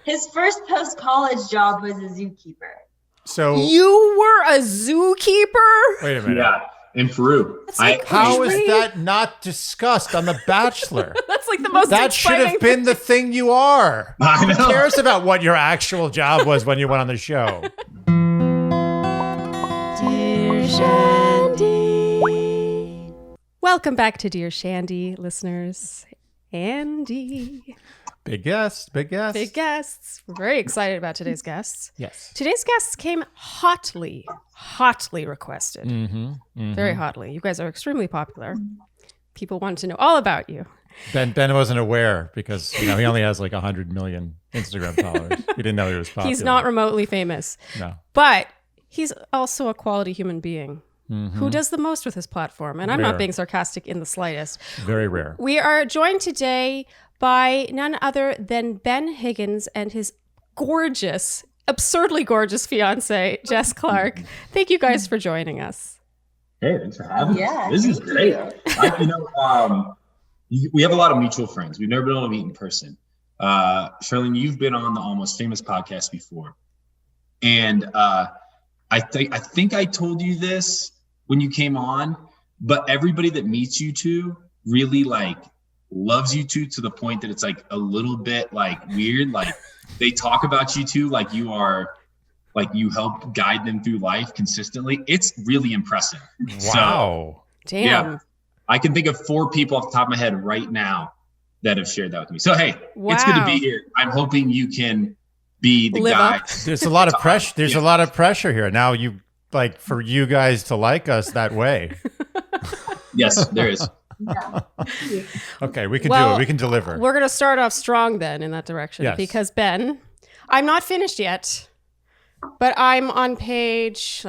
His first post-college job was a zookeeper. So you were a zookeeper? Wait a minute. Yeah, in Peru. How is that not discussed on The Bachelor? That's like the most That should have been the thing you are. I know. Who cares about what your actual job was when you went on the show? Dear Shandy. Welcome back to Dear Shandy, listeners. Andy. Big guests. Big guests. We're very excited about today's guests. Yes. Today's guests came hotly requested. Very hotly. You guys are extremely popular. People wanted to know all about you. Ben wasn't aware because he only has like 100 million Instagram followers. He didn't know he was popular. He's not remotely famous. No. But he's also a quality human being. Who does the most with his platform. And I'm not being sarcastic in the slightest. Very rare. We are joined today by none other than Ben Higgins and his gorgeous, absurdly gorgeous fiance, Jess Clarke. Thank you guys for joining us. Hey, thanks for having us. Yeah, This is great. We have a lot of mutual friends. We've never been able to meet in person. Sharleen, you've been on the Almost Famous podcast before. And I think I told you this when you came on, but everybody that meets you two really loves you two to the point that it's like a little bit weird. Like they talk about you two like you are, like you help guide them through life consistently. It's really impressive. Wow. Damn. Yeah, I can think of 4 people off the top of my head right now that have shared that with me. So, hey, It's good to be here. I'm hoping you can be the guy. There's a lot of pressure. There's a lot of pressure here. Now for you guys to like us that way. Yes, there is. Yeah. Okay, we can do it. We can deliver. We're going to start off strong then in that direction. Yes. Because Ben, I'm not finished yet, but I'm on page,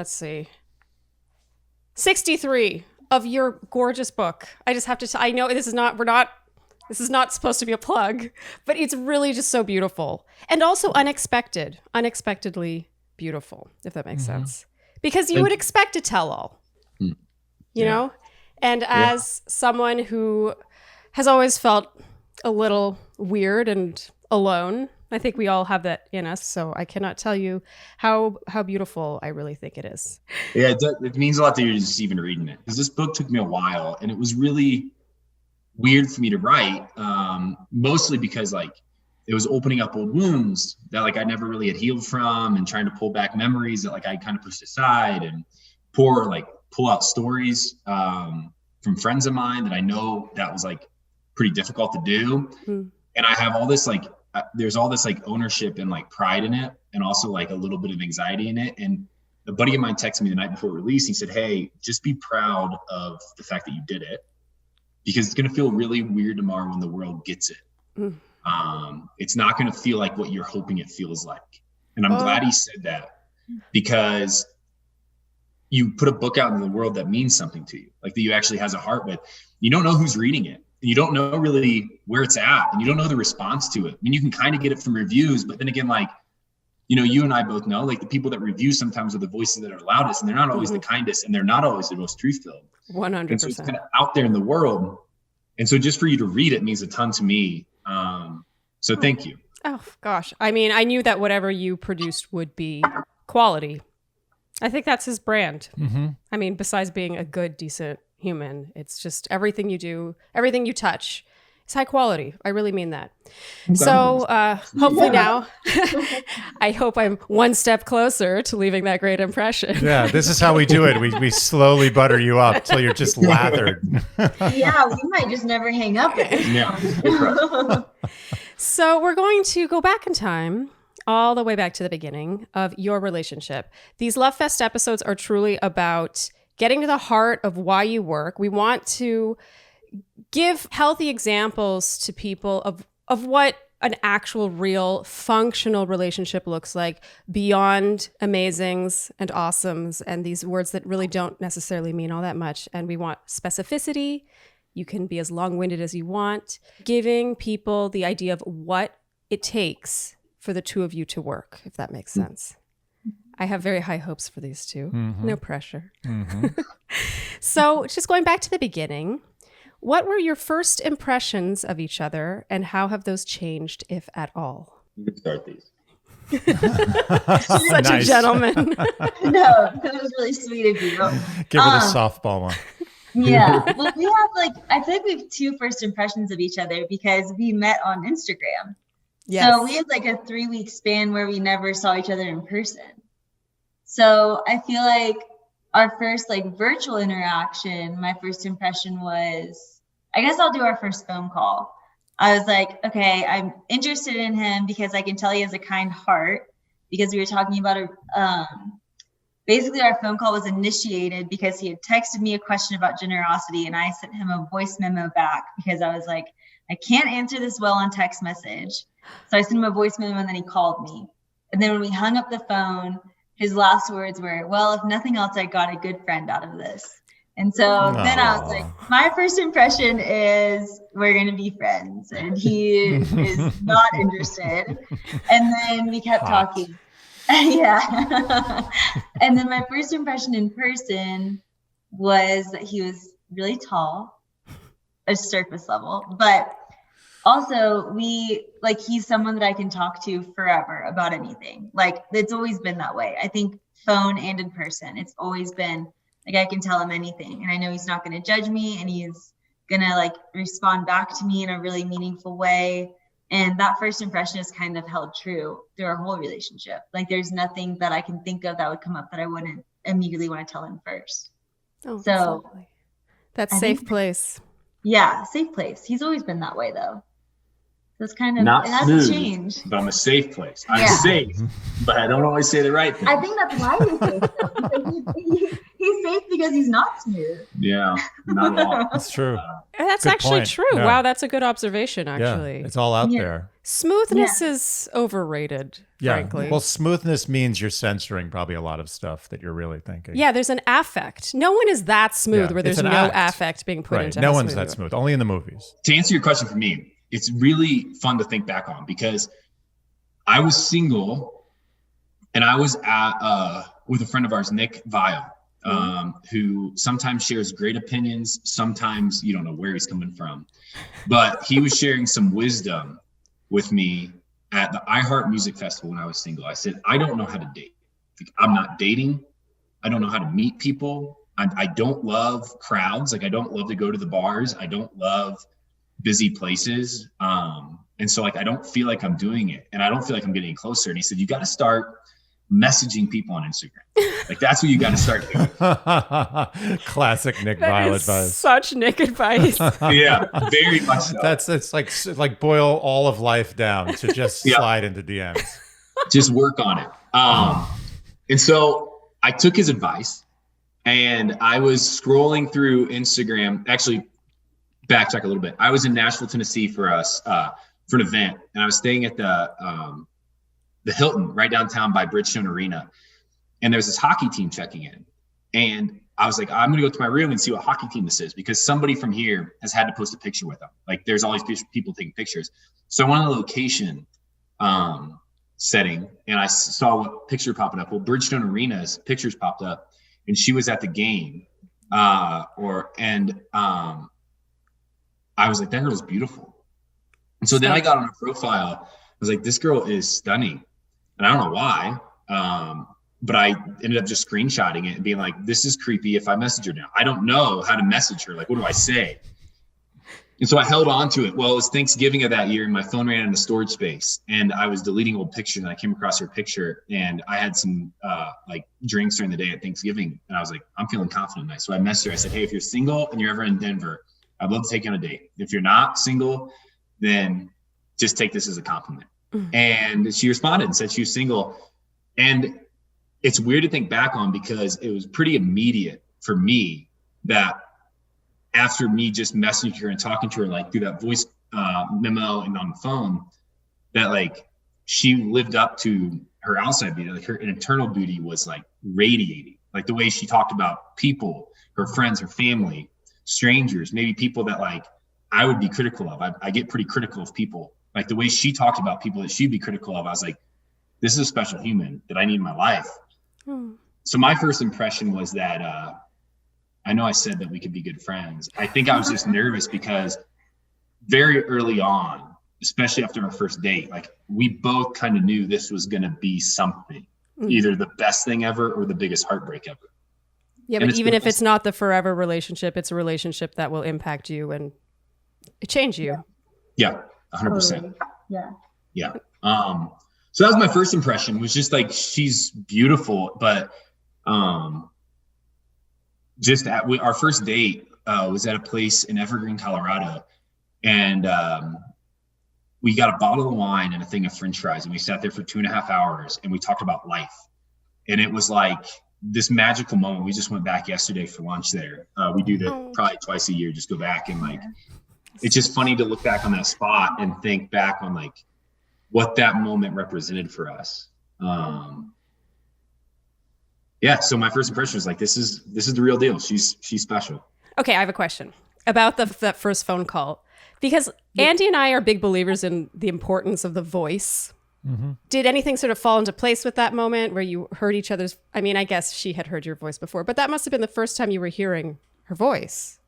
63 of your gorgeous book. I just have to, I know this is not supposed to be a plug, but it's really just so beautiful. And also unexpectedly beautiful, if that makes sense. Because you would expect a tell-all, you know? And as someone who has always felt a little weird and alone, I think we all have that in us. So I cannot tell you how beautiful I really think it is. Yeah, it means a lot that you're just even reading it. Because this book took me a while, and it was really weird for me to write, mostly because it was opening up old wounds that I never really had healed from, and trying to pull back memories that I kind of pushed aside, and pull out stories from friends of mine that I know that was pretty difficult to do. And I have all this there's all this ownership and pride in it, and also a little bit of anxiety in it. And a buddy of mine texted me the night before release. He said, "Hey, just be proud of the fact that you did it, because it's going to feel really weird tomorrow when the world gets it. It's not going to feel like what you're hoping it feels like." And I'm glad he said that, because you put a book out into the world that means something to you, that you actually has a heart with. You don't know who's reading it, and you don't know really where it's at, and you don't know the response to it. I mean, you can kind of get it from reviews, but then again, you and I both know, the people that review sometimes are the voices that are loudest, and they're not always the kindest, and they're not always the most truth-filled. 100%. And so it's kind of out there in the world. And so just for you to read it means a ton to me. So thank you. Oh, gosh. I mean, I knew that whatever you produced would be quality. I think that's his brand. I mean, besides being a good, decent human, it's just everything you do, everything you touch is high quality. I really mean that. So hopefully now, I hope I'm one step closer to leaving that great impression. Yeah, this is how we do it. We slowly butter you up till you're just lathered. Yeah, we might just never hang up at this point. So we're going to go back in time, all the way back to the beginning of your relationship. These Love Fest episodes are truly about getting to the heart of why you work. We want to give healthy examples to people of what an actual, real, functional relationship looks like beyond amazings and awesomes and these words that really don't necessarily mean all that much. And we want specificity. You can be as long-winded as you want, giving people the idea of what it takes for the two of you to work, if that makes sense. I have very high hopes for these two. No pressure. So just going back to the beginning, what were your first impressions of each other, and how have those changed, if at all? You can start these. Such a gentleman. No, that was really sweet of you. Give her the softball one. Yeah. Well, we have I feel like we have 2 first impressions of each other because we met on Instagram. Yes. So we had a 3-week span where we never saw each other in person. So I feel like our first virtual interaction, my first impression was, I guess I'll do our first phone call. I was like, okay, I'm interested in him because I can tell he has a kind heart, because we were talking about basically our phone call was initiated because he had texted me a question about generosity and I sent him a voice memo back because I was like, I can't answer this well on text message. So I sent him a voice memo and then he called me. And then when we hung up the phone, his last words were, well, if nothing else, I got a good friend out of this. And so then I was like, my first impression is we're going to be friends. And he is not interested. And then we kept talking. Yeah. And then my first impression in person was that he was really tall, a surface level, but also he's someone that I can talk to forever about anything. It's always been that way. I think phone and in person, it's always been I can tell him anything and I know he's not going to judge me and he's going to respond back to me in a really meaningful way. And that first impression has kind of held true through our whole relationship. There's nothing that I can think of that would come up that I wouldn't immediately want to tell him first. Oh, so that's safe place. Yeah, safe place. He's always been that way though. So it's kind of, not it hasn't smooth, changed. but I'm a safe place. I'm safe, but I don't always say the right thing. I think that's why he's safe though, because he's safe because he's not smooth. Yeah, not at all. That's true. That's Good actually point. true. Yeah. Wow, that's a good observation, actually. Yeah, it's all out there. Smoothness is overrated, frankly. Well, smoothness means you're censoring probably a lot of stuff that you're really thinking. Yeah, there's an affect. No one is that smooth where there's no act. affect being put into No one's that smooth. Only in the movies. To answer your question for me, it's really fun to think back on because I was single and I was at with a friend of ours, Nick Vile, who sometimes shares great opinions. Sometimes you don't know where he's coming from, but he was sharing some wisdom with me at the iHeart Music Festival when I was single. I said, I don't know how to date. I'm not dating. I don't know how to meet people. I don't love crowds. I don't love to go to the bars. I don't love busy places. And so I don't feel like I'm doing it and I don't feel like I'm getting closer. And he said, you got to start messaging people on Instagram. That's what you got to start doing. Classic Nick Vile advice. Such Nick advice. Yeah, very much so. It's like boil all of life down to just slide into DMs. Just work on it. And so I took his advice and I was scrolling through Instagram. Actually, backtrack a little bit. I was in Nashville, Tennessee for an event, and I was staying at the Hilton right downtown by Bridgestone Arena. And there's this hockey team checking in. And I was like, I'm going to go to my room and see what hockey team this is because somebody from here has had to post a picture with them. There's all these people taking pictures. So I went on the location setting and I saw what picture popping up. Well, Bridgestone Arena's pictures popped up and she was at the game. I was like, that girl's beautiful. And so then I got on her profile. I was like, this girl is stunning. And I don't know why, but I ended up just screenshotting it and being like, this is creepy if I message her now. I don't know how to message her. What do I say? And so I held on to it. Well, it was Thanksgiving of that year and my phone ran out of storage space and I was deleting old pictures and I came across her picture and I had some drinks during the day at Thanksgiving. And I was like, I'm feeling confident tonight. So I messaged her. I said, hey, if you're single and you're ever in Denver, I'd love to take you on a date. If you're not single, then just take this as a compliment. Mm-hmm. And she responded and said she was single. And it's weird to think back on because it was pretty immediate for me that after me just messaging her and talking to her through that voice memo and on the phone, that she lived up to her outside beauty. Her internal beauty was radiating. The way she talked about people, her friends, her family, strangers, maybe people that I would be critical of. I get pretty critical of people. The way she talked about people that she'd be critical of, I was like, this is a special human that I need in my life. So my first impression was that I know I said that we could be good friends. I think I was just nervous because very early on especially after our first date, like we both kind of knew this was going to be something, either the best thing ever or the biggest heartbreak ever. Yeah, but even if it's not the forever relationship, it's a relationship that will impact you and change you. Yeah, 100%. Yeah. Yeah. So that was my first impression, was just like, she's beautiful, but just our first date was at a place in Evergreen, Colorado. And we got a bottle of wine and a thing of French fries, and we sat there for 2.5 hours and we talked about life. And it was like this magical moment. We just went back yesterday for lunch there. We do that probably twice a year, just go back, and like, it's just funny to look back on that spot and think back on like what that moment represented for us. Yeah. So my first impression was like, this is the real deal. She's special. Okay. I have a question about that first phone call, because Andy and I are big believers in the importance of the voice. Mm-hmm. Did anything sort of fall into place with that moment where you heard each other's, I mean, I guess she had heard your voice before, but that must have been the first time you were hearing her voice.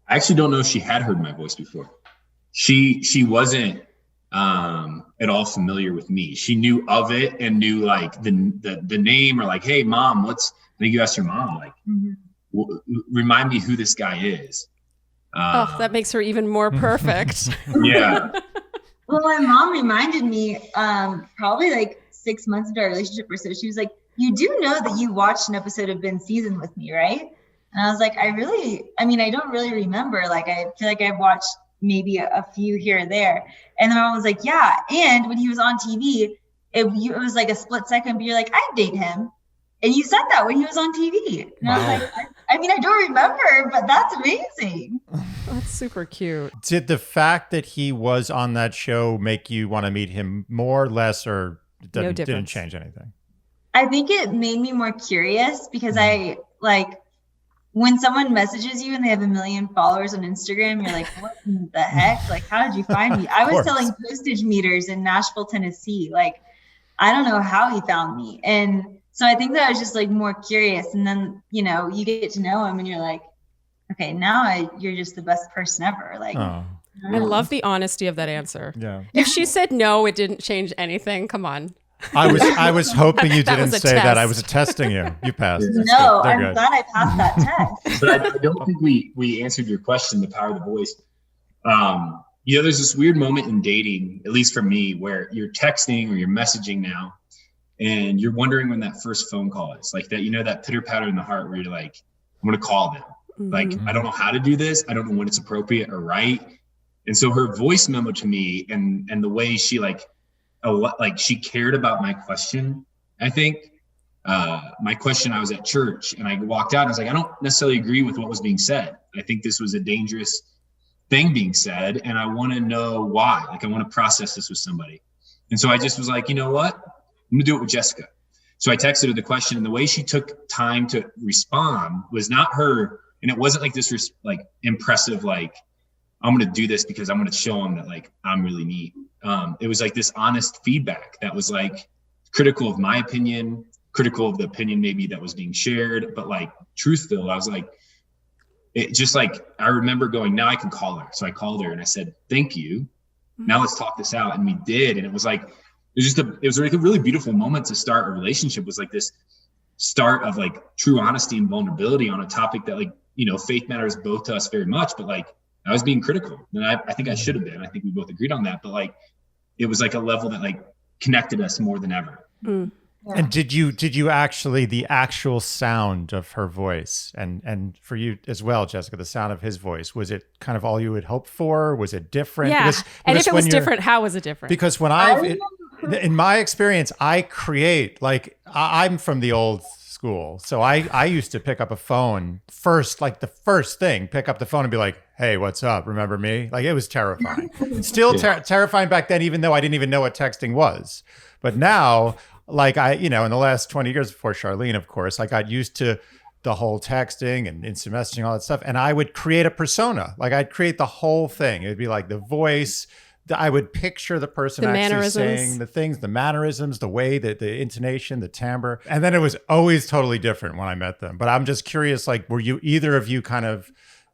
I actually don't know if she had heard my voice before. She wasn't at all familiar with me. She knew of it and knew like the name, or like, hey mom, I think you asked your mom, like, remind me who this guy is. That makes her even more perfect. Yeah. Well, my mom reminded me probably like 6 months into our relationship or so. She was like, you do know that you watched an episode of Ben Season with me, right? And I was like, I don't really remember. Like, I feel like I've watched maybe a few here and there. And then I was like, yeah. And when he was on TV, it was like a split second, but you're like, I'd date him. And you said that when he was on TV. And wow. I was like, I don't remember, but that's amazing. That's super cute. Did the fact that he was on that show make you want to meet him more, less, or didn't change anything? I think it made me more curious, because I like, when someone messages you and they have 1 million followers on Instagram, you're like, what in the heck? Like, how did you find me? I was selling postage meters in Nashville, Tennessee. Like, I don't know how he found me. And so I think that I was just like more curious. And then, you get to know him and you're like, okay, now you're just the best person ever. Like, I love the honesty of that answer. Yeah. If she said no, it didn't change anything. Come on. I was hoping you didn't say test. that. I was testing you. You passed. No, I'm glad I passed that test. But I don't think we answered your question, the power of the voice. There's this weird moment in dating, at least for me, where you're texting or you're messaging now, and you're wondering when that first phone call is. Like that, that pitter patter in the heart where you're like, I'm going to call them. Mm-hmm. Like, I don't know how to do this. I don't know when it's appropriate or right. And so her voice memo to me and the way she she cared about my question. I think my question, I was at church and I walked out and I was like, I don't necessarily agree with what was being said. I think this was a dangerous thing being said. And I want to know why. Like, I want to process this with somebody. And so I just was like, you know what? I'm going to do it with Jessica. So I texted her the question, and the way she took time to respond was not her. And it wasn't like this like impressive, like, I'm going to do this because I'm going to show them that like I'm really neat. It was like this honest feedback that was like critical of my opinion, critical of the opinion maybe that was being shared, but like truthful. I was like, it just like, I remember going, now I can call her. So I called her and I said, thank you. Now let's talk this out. And we did. And it was like, it was like a really beautiful moment to start a relationship. It was like this start of like true honesty and vulnerability on a topic that like, faith matters both to us very much, but like, I was being critical, and I think I should have been. I think we both agreed on that, but like, it was like a level that like connected us more than ever. Mm. Yeah. And did you actually, the actual sound of her voice, and for you as well, Jessica, the sound of his voice, was it kind of all you had hoped for? Was it different? Yeah. And if it was different, how was it different? Because when in my experience, I create, like, I'm from the old school. So I used to pick up a phone first, like the first thing, pick up the phone and be like, hey, what's up? Remember me? Like, it was terrifying. Still terrifying back then, even though I didn't even know what texting was. But now, like in the last 20 years before Sharleen, of course, I got used to the whole texting and instant messaging, all that stuff. And I would create a persona. Like, I'd create the whole thing. It'd be like the voice. I would picture the person actually saying the things, the mannerisms, the way that the intonation, the timbre. And then it was always totally different when I met them. But I'm just curious, like, were you either of you kind of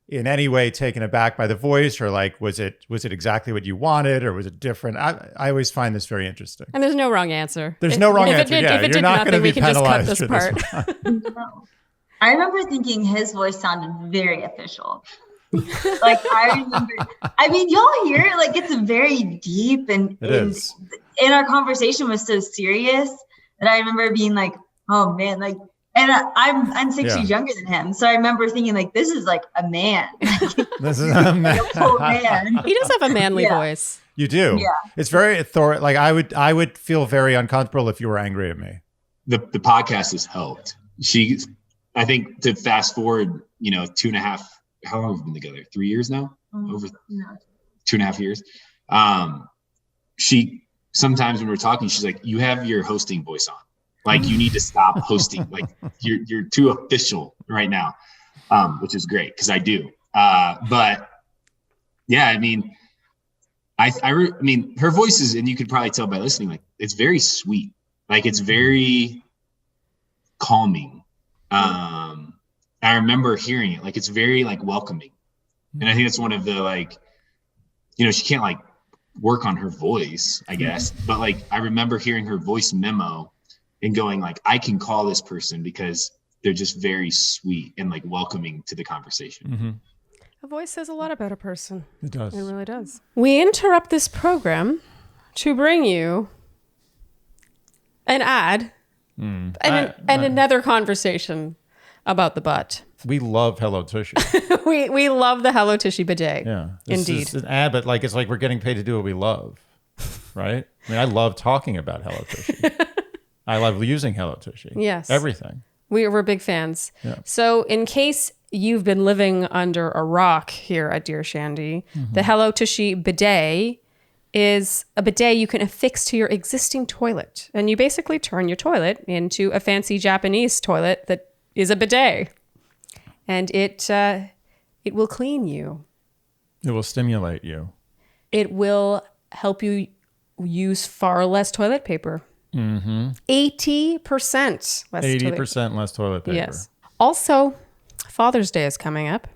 in any way taken aback by the voice, or like, was it exactly what you wanted, or was it different? I always find this very interesting. And there's no wrong answer. There's no wrong answer. If it did nothing, we can just cut this part. I remember thinking his voice sounded very official. Like I remember, I mean, y'all hear it, like it's very deep, and our conversation was so serious that I remember being like, oh man, like, and I'm 6 years younger than him, so I remember thinking like, this is like a man. This is a man. Like a full man. He does have a manly voice. You do. Yeah. It's very like I would feel very uncomfortable if you were angry at me. The podcast has helped. I think, to fast forward, 2.5. How long have we been together? 3 years now? Over 2.5 years. She sometimes when we're talking, she's like, you have your hosting voice on. Like, you need to stop hosting. Like, you're too official right now, which is great because I do. But yeah, I mean, I mean, her voice is, and you could probably tell by listening, like it's very sweet. Like it's very calming. I remember hearing it, like it's very like welcoming. And I think it's one of the like, she can't like work on her voice, I guess. But like, I remember hearing her voice memo and going like, I can call this person because they're just very sweet and like welcoming to the conversation. Mm-hmm. A voice says a lot about a person. It does. It really does. We interrupt this program to bring you an ad and another conversation about the butt. We love Hello Tushy. we love the Hello Tushy bidet. Yeah. Indeed. It's an ad, but like it's like we're getting paid to do what we love. Right? I mean, I love talking about Hello Tushy. I love using Hello Tushy. Yes. Everything. We're big fans. Yeah. So in case you've been living under a rock here at Dear Shandy, the Hello Tushy bidet is a bidet you can affix to your existing toilet. And you basically turn your toilet into a fancy Japanese toilet that is a bidet. And it will clean you. It will stimulate you. It will help you use far less toilet paper. 80% less 80% less toilet paper. Yes. Also, Father's Day is coming up.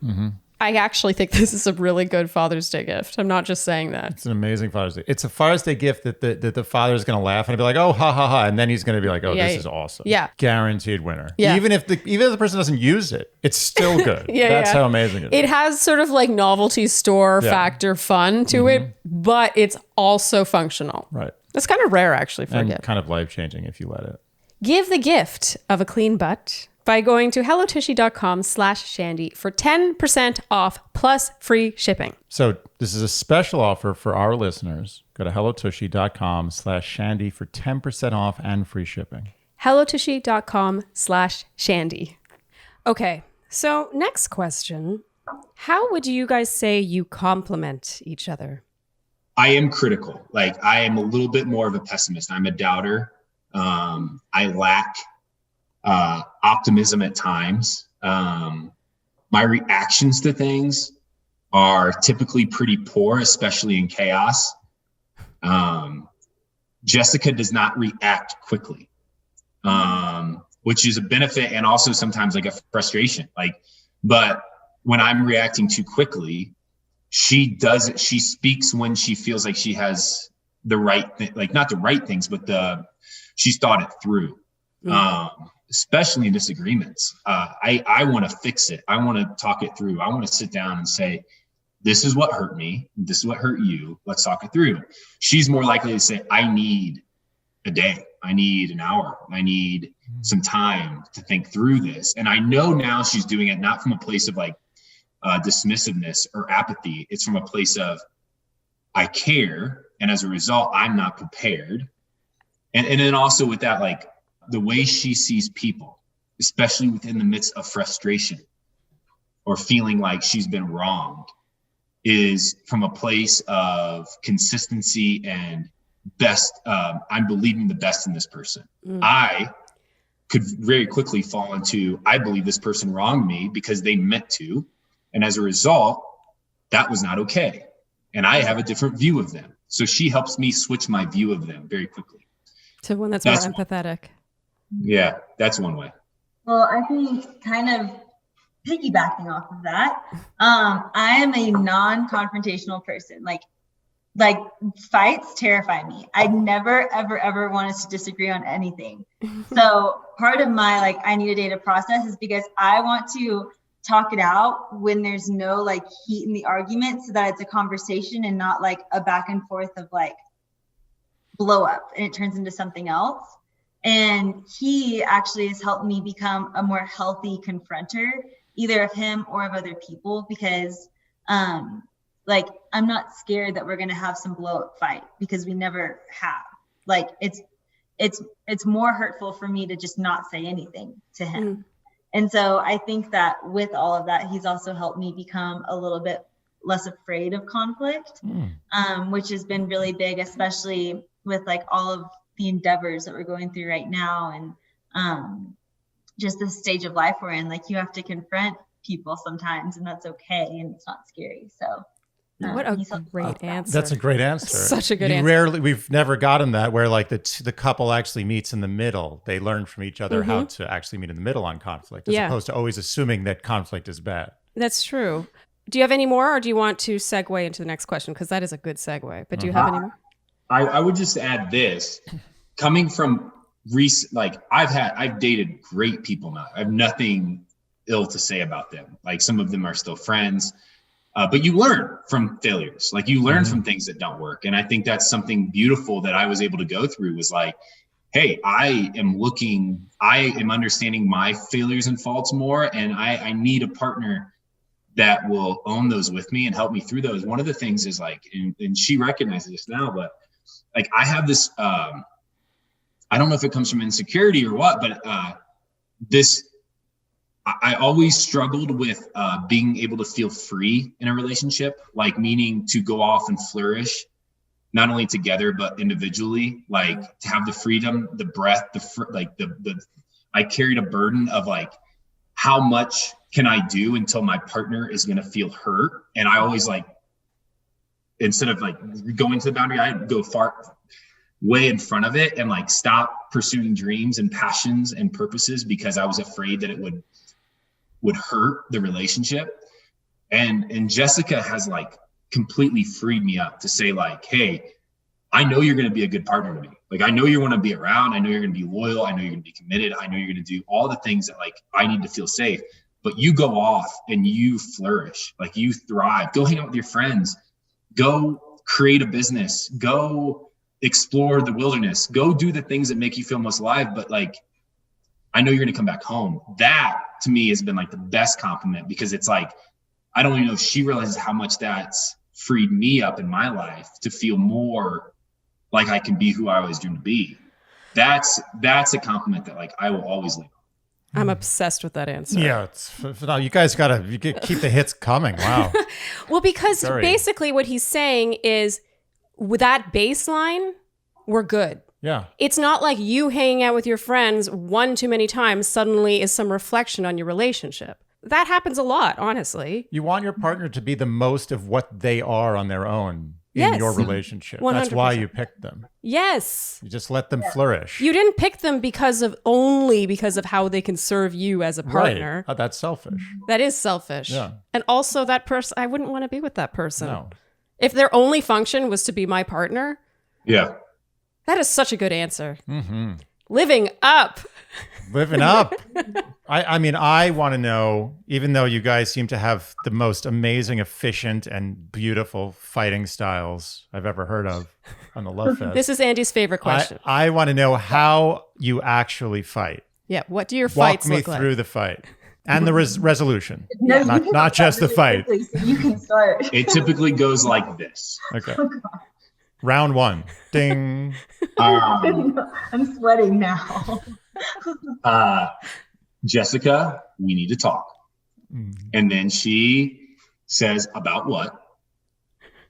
I actually think this is a really good Father's Day gift. I'm not just saying that. It's an amazing Father's Day. It's a Father's Day gift that the father's going to laugh and be like, oh, ha, ha, ha. And then he's going to be like, oh, this is awesome. Yeah. Guaranteed winner. Yeah. Even if the person doesn't use it, it's still good. That's how amazing it is. It has sort of like novelty store factor fun to it, but it's also functional. Right. That's kind of rare, actually, for a And gift. kind of life-changing if you let it. Give the gift of a clean butt by going to hellotushy.com/shandy for 10% off plus free shipping. So this is a special offer for our listeners. Go to hellotushy.com/shandy for 10% off and free shipping. hellotushy.com/shandy. Okay, so next question. How would you guys say you complement each other? I am critical. Like I am a little bit more of a pessimist. I'm a doubter. I lack optimism at times. My reactions to things are typically pretty poor, especially in chaos. Jessica does not react quickly, which is a benefit and also sometimes like a frustration. But when I'm reacting too quickly, she speaks when she feels like she has the right thing, like not the right things, but she's thought it through. Especially in disagreements. I want to fix it. I want to talk it through. I want to sit down and say, this is what hurt me. This is what hurt you. Let's talk it through. She's more likely to say, I need a day. I need an hour. I need some time to think through this. And I know now she's doing it not from a place of like dismissiveness or apathy. It's from a place of, I care. And as a result, I'm not prepared. And then also with that, like, the way she sees people, especially within the midst of frustration or feeling like she's been wronged, is from a place of consistency and best. I'm believing the best in this person. I could very quickly fall into, I believe this person wronged me because they meant to. And as a result, that was not okay. And I have a different view of them. So she helps me switch my view of them very quickly. To one that's more empathetic. Yeah, that's one way. Well, I think kind of piggybacking off of that, I am a non-confrontational person. Like fights terrify me. I never, ever want us to disagree on anything. So part of my, like, I need a day to process is because I want to talk it out when there's no like heat in the argument so that it's a conversation and not like a back and forth of like blow up and it turns into something else. And he actually has helped me become a more healthy confronter, either of him or of other people, because like I'm not scared that we're going to have some blow up fight because we never have. Like it's more hurtful for me to just not say anything to him. And so I think that with all of that, he's also helped me become a little bit less afraid of conflict, which has been really big, especially with like all of the endeavors that we're going through right now. And just the stage of life we're in, like you have to confront people sometimes and that's okay. And it's not scary. So what a great answer. That's a great answer. Such a good answer. We've never gotten that where like the couple actually meets in the middle. They learn from each other how to actually meet in the middle on conflict, as opposed to always assuming that conflict is bad. That's true. Do you have any more, or do you want to segue into the next question? Because that is a good segue. But do you have any more? I would just add this. Coming from recent, like I've dated great people now. I have nothing ill to say about them. Like some of them are still friends. But you learn from failures, like you learn from things that don't work. And I think that's something beautiful that I was able to go through was like, hey, I am understanding my failures and faults more. And I need a partner that will own those with me and help me through those. One of the things is like, and she recognizes this now, but like I have this, I don't know if it comes from insecurity or what, but I always struggled with being able to feel free in a relationship, like meaning to go off and flourish, not only together, but individually, like to have the freedom, the breath, I carried a burden of like, how much can I do until my partner is going to feel hurt? And I always like, instead of like going to the boundary, I go way in front of it and like stop pursuing dreams and passions and purposes because I was afraid that it would hurt the relationship. And Jessica has like completely freed me up to say like, hey, I know you're going to be a good partner to me. Like, I know you want to be around. I know you're going to be loyal. I know you're going to be committed. I know you're going to do all the things that like, I need to feel safe, but you go off and you flourish, like you thrive, go hang out with your friends, go create a business, go explore the wilderness, go do the things that make you feel most alive. But like, I know you're going to come back home. That to me has been like the best compliment because it's like, I don't even know if she realizes how much that's freed me up in my life to feel more like I can be who I always dreamed to be. That's a compliment that like I will always leave. I'm obsessed with that answer. Yeah, you guys gotta keep the hits coming. Wow. Well, because basically what he's saying is with that baseline, we're good. Yeah. It's not like you hanging out with your friends one too many times suddenly is some reflection on your relationship. That happens a lot, honestly. You want your partner to be the most of what they are on their own in your relationship. 100%. That's why you picked them. Yes. You just let them flourish. You didn't pick them because of how they can serve you as a partner. Right. That's selfish. That is selfish. Yeah. And also that person, I wouldn't want to be with that person. No. If their only function was to be my partner. Yeah. That is such a good answer. Mm-hmm. Living up. Living up. I mean, I want to know, even though you guys seem to have the most amazing, efficient, and beautiful fighting styles I've ever heard of on the Love Fest. This is Andy's favorite question. I want to know how you actually fight. Yeah. What do your fights look like? Walk me through the fight. And the resolution. No, not just the fight. Quickly, so you can start. It typically goes like this. Okay. Round one. Ding. I'm sweating now. Jessica, we need to talk. And then she says, about what?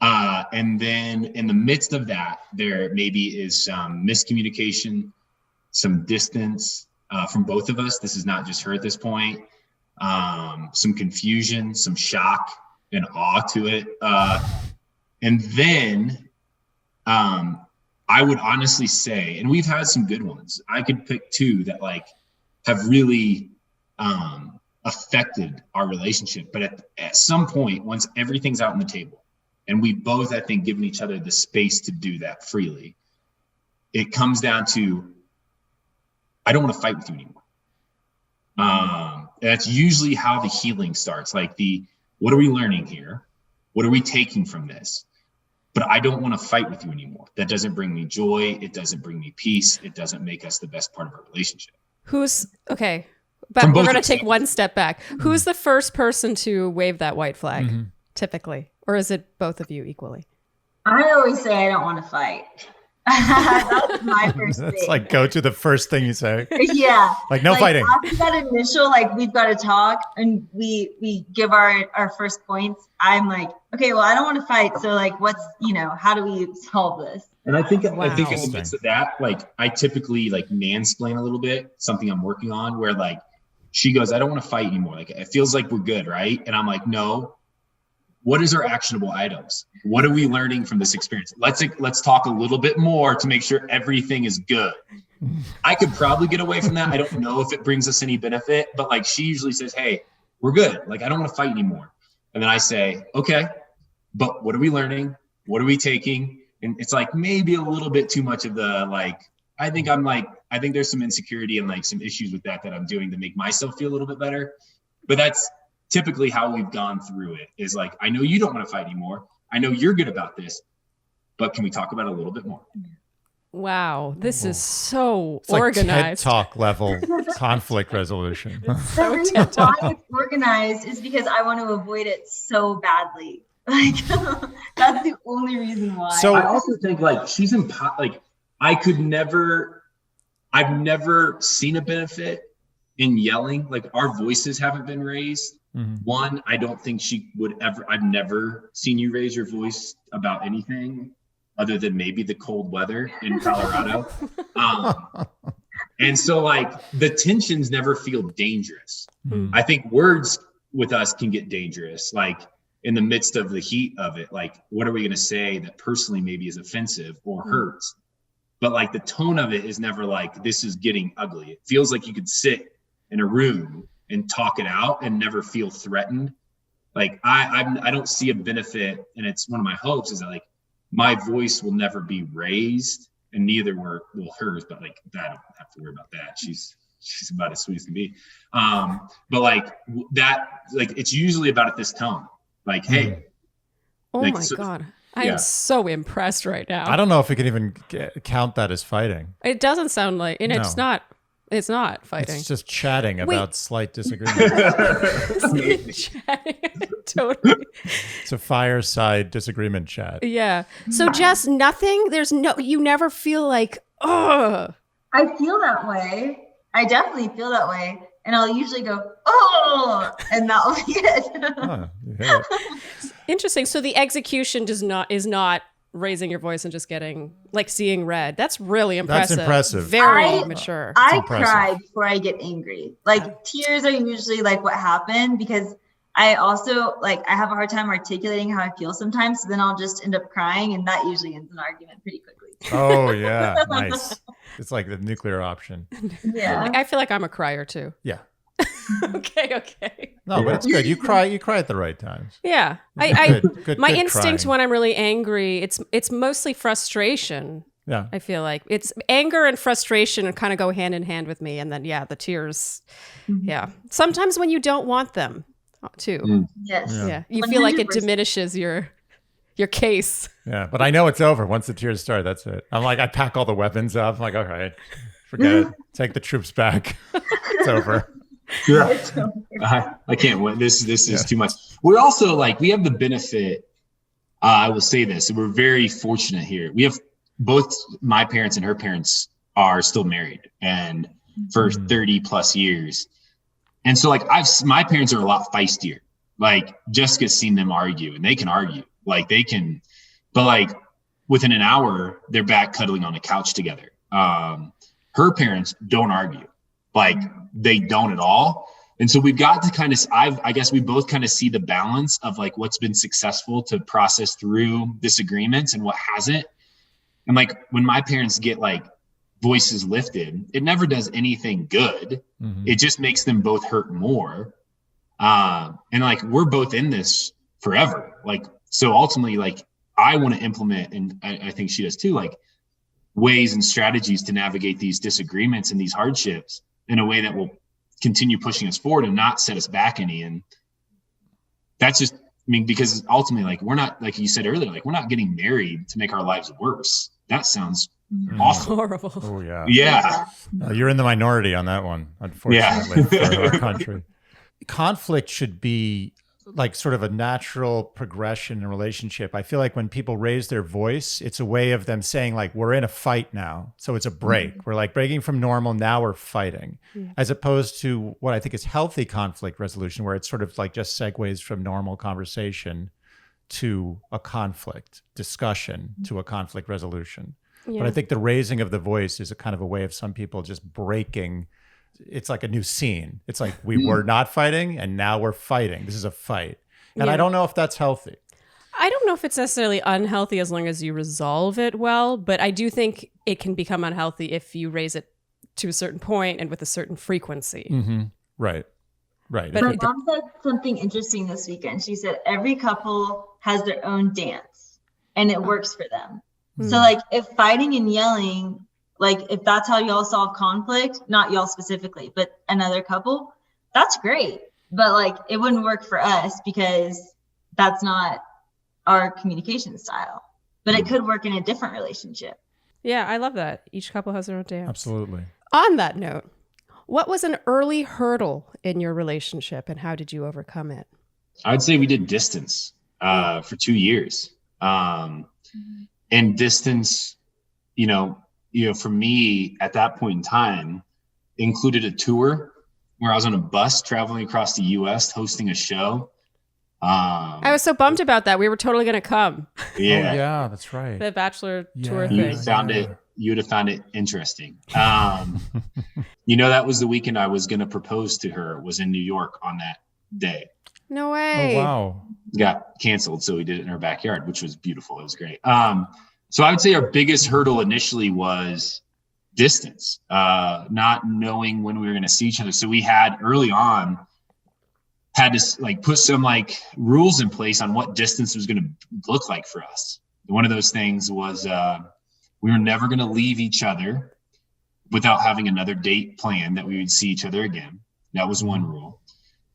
And then in the midst of that, there maybe is some miscommunication, some distance from both of us. This is not just her at this point. Some confusion, some shock and awe to it. And then I would honestly say, and we've had some good ones. I could pick two that like have really affected our relationship. But at some point, once everything's out on the table, and we both, I think, given each other the space to do that freely, it comes down to, I don't want to fight with you anymore. That's usually how the healing starts. Like what are we learning here? What are we taking from this? But I don't want to fight with you anymore. That doesn't bring me joy. It doesn't bring me peace. It doesn't make us the best part of our relationship. Okay. But we're going to take one step back. Who's the first person to wave that white flag, typically? Or is it both of you equally? I always say I don't want to fight. That's my first thing. That's like go to the first thing you say. Yeah. Like no fighting. After that initial, like we've got to talk and we give our first points. I'm like, okay, well, I don't want to fight. So like, how do we solve this? And I think in the midst of that, like I typically like mansplain a little bit, something I'm working on where like she goes, I don't want to fight anymore. Like it feels like we're good, right? And I'm like, no. What is our actionable items? What are we learning from this experience? Let's talk a little bit more to make sure everything is good. I could probably get away from that. I don't know if it brings us any benefit, but like she usually says, hey, we're good. Like I don't want to fight anymore. And then I say, okay, but what are we learning? What are we taking? And it's like maybe a little bit too much of the like, I think there's some insecurity and like some issues with that I'm doing to make myself feel a little bit better. But that's typically how we've gone through it is like, I know you don't want to fight anymore. I know you're good about this, but can we talk about it a little bit more? Wow. This is so it's like organized. TED Talk level conflict resolution. The reason why it's organized is because I want to avoid it so badly. Like that's the only reason why. So I also think like she's I've never seen a benefit in yelling. Like our voices haven't been raised. Mm-hmm. One, I don't think she would ever, I've never seen you raise your voice about anything other than maybe the cold weather in Colorado. And so like the tensions never feel dangerous. Mm-hmm. I think words with us can get dangerous. Like in the midst of the heat of it, like, what are we going to say that personally maybe is offensive or hurts? But like the tone of it is never like, this is getting ugly. It feels like you could sit in a room and talk it out and never feel threatened. Like I don't see a benefit, and it's one of my hopes is that like my voice will never be raised, and neither will hers. But like that, I don't have to worry about that. She's about as sweet as can be. But like that, like it's usually about at this tone. Like, hey. Oh like, my God. I am so impressed right now. I don't know if we can even count that as fighting. It doesn't sound like, and it's not. It's not fighting. It's just chatting about slight disagreement. Totally. It's a fireside disagreement chat. Yeah. So Jess, you never feel like, oh. I feel that way. I definitely feel that way. And I'll usually go, oh, and that'll be it. You hit it. Interesting. So the execution is not raising your voice and just getting like seeing red. That's really impressive. That's impressive. Very mature. I cried before I get angry. Like tears are usually like what happened because I also like I have a hard time articulating how I feel sometimes. So then I'll just end up crying, and that usually ends an argument pretty quickly. Oh yeah, nice. It's like the nuclear option. Yeah, I feel like I'm a crier too. Yeah. Okay. No, but it's good. You cry at the right times. Yeah. Good my instinct crying. when I'm really angry, it's mostly frustration. Yeah. I feel like it's anger and frustration and kind of go hand in hand with me. And then, the tears. Mm-hmm. Yeah. Sometimes when you don't want them too. Mm. Yes. Yeah. You feel like it diminishes your case. Yeah. But I know it's over. Once the tears start, that's it. I'm like, I pack all the weapons up. I'm like, all right, forget it. Take the troops back. It's over. Yeah. I can't wait. This is too much. We're also like, we have the benefit. I will say this. We're very fortunate here. We have both my parents and her parents are still married and for 30 plus years. And so like my parents are a lot feistier. Like Jessica's seen them argue and they can argue like they can, but like within an hour, they're back cuddling on a couch together. Her parents don't argue. Like they don't at all. And so we've got to kind of, I guess we both kind of see the balance of like what's been successful to process through disagreements and what hasn't. And like when my parents get like voices lifted, it never does anything good. Mm-hmm. It just makes them both hurt more. And like, we're both in this forever. Like, so ultimately, like, I want to implement, and I think she does too, like ways and strategies to navigate these disagreements and these hardships in a way that will continue pushing us forward and not set us back any. And that's just, I mean, because ultimately, like, we're not, like you said earlier, like, we're not getting married to make our lives worse. That sounds awful. Horrible. Oh yeah. Yeah. You're in the minority on that one, unfortunately, for our country. Conflict should be like sort of a natural progression in a relationship. I feel like when people raise their voice, it's a way of them saying like, we're in a fight now. So it's a break. We're like breaking from normal. Now we're fighting, as opposed to what I think is healthy conflict resolution, where it's sort of like just segues from normal conversation to a conflict discussion to a conflict resolution. Yeah. But I think the raising of the voice is a kind of a way of some people just breaking. It's like a new scene. It's like we were not fighting and now we're fighting. This is a fight. And I don't know if that's healthy. I don't know if it's necessarily unhealthy as long as you resolve it well, but I do think it can become unhealthy if you raise it to a certain point and with a certain frequency. Mm-hmm. Right. Right. My mom said something interesting this weekend. She said every couple has their own dance and it works for them. So like if fighting and yelling, like if that's how y'all solve conflict, not y'all specifically, but another couple, that's great. But like it wouldn't work for us because that's not our communication style. But it could work in a different relationship. Yeah, I love that. Each couple has their own dance. Absolutely. On that note, what was an early hurdle in your relationship and how did you overcome it? I'd say we did distance for 2 years. And distance, you know, for me at that point in time included a tour where I was on a bus traveling across the US hosting a show. I was so bummed about that. We were totally going to come. Yeah. Oh, yeah, that's right. The bachelor tour You thing. would have found it interesting. You know, that was the weekend I was going to propose to her, was in New York on that day. No way. Oh, wow. Got canceled. So we did it in her backyard, which was beautiful. It was great. So I would say our biggest hurdle initially was distance, not knowing when we were going to see each other. So we had early on had to like put some like rules in place on what distance was going to look like for us. One of those things was we were never going to leave each other without having another date planned that we would see each other again. That was one rule.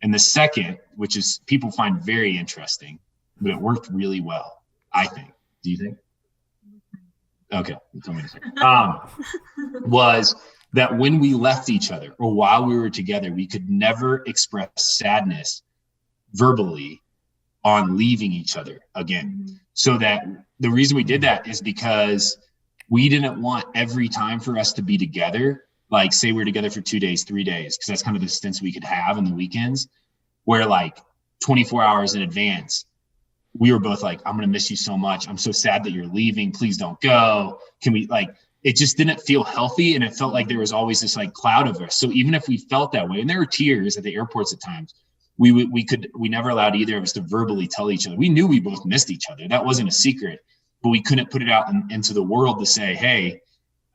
And the second, which is people find very interesting, but it worked really well, I think. Do you think? Okay, you told me to say. Was that when we left each other or while we were together, we could never express sadness verbally on leaving each other again. So that the reason we did that is because we didn't want every time for us to be together, like say we're together for 2 days, 3 days, because that's kind of the stints we could have in the weekends, where like 24 hours in advance, we were both like, I'm going to miss you so much. I'm so sad that you're leaving. Please don't go. Can we like, it just didn't feel healthy. And it felt like there was always this like cloud over us. So even if we felt that way, and there were tears at the airports at times, we never allowed either of us to verbally tell each other. We knew we both missed each other. That wasn't a secret, but we couldn't put it out into the world to say, hey,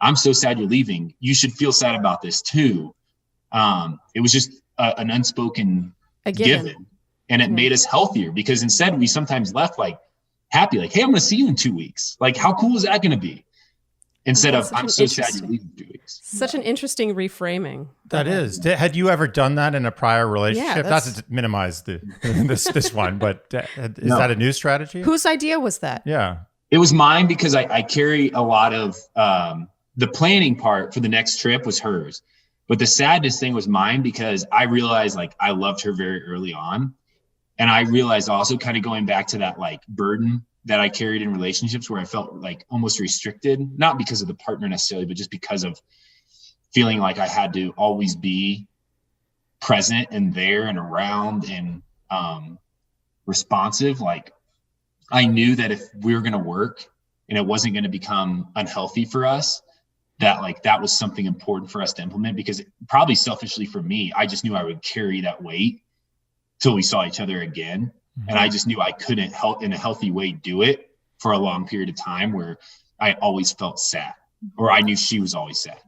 I'm so sad you're leaving. You should feel sad about this too. It was just an unspoken given. And it made us healthier because instead we sometimes left like happy, like, hey, I'm going to see you in 2 weeks. Like, how cool is that going to be? Instead of, I'm so sad you're leaving in 2 weeks. Such an interesting reframing. That is. Had you ever done that in a prior relationship? Yeah, Not to minimize this one, but is that a new strategy? Whose idea was that? Yeah. It was mine because I carry a lot of the planning part for the next trip was hers. But the saddest thing was mine because I realized like I loved her very early on. And I realized also kind of going back to that like burden that I carried in relationships where I felt like almost restricted, not because of the partner necessarily, but just because of feeling like I had to always be present and there and around and responsive. Like I knew that if we were going to work and it wasn't going to become unhealthy for us, that like that was something important for us to implement because probably selfishly for me, I just knew I would carry that weight till we saw each other again. And I just knew I couldn't help in a healthy way do it for a long period of time where I always felt sad or I knew she was always sad.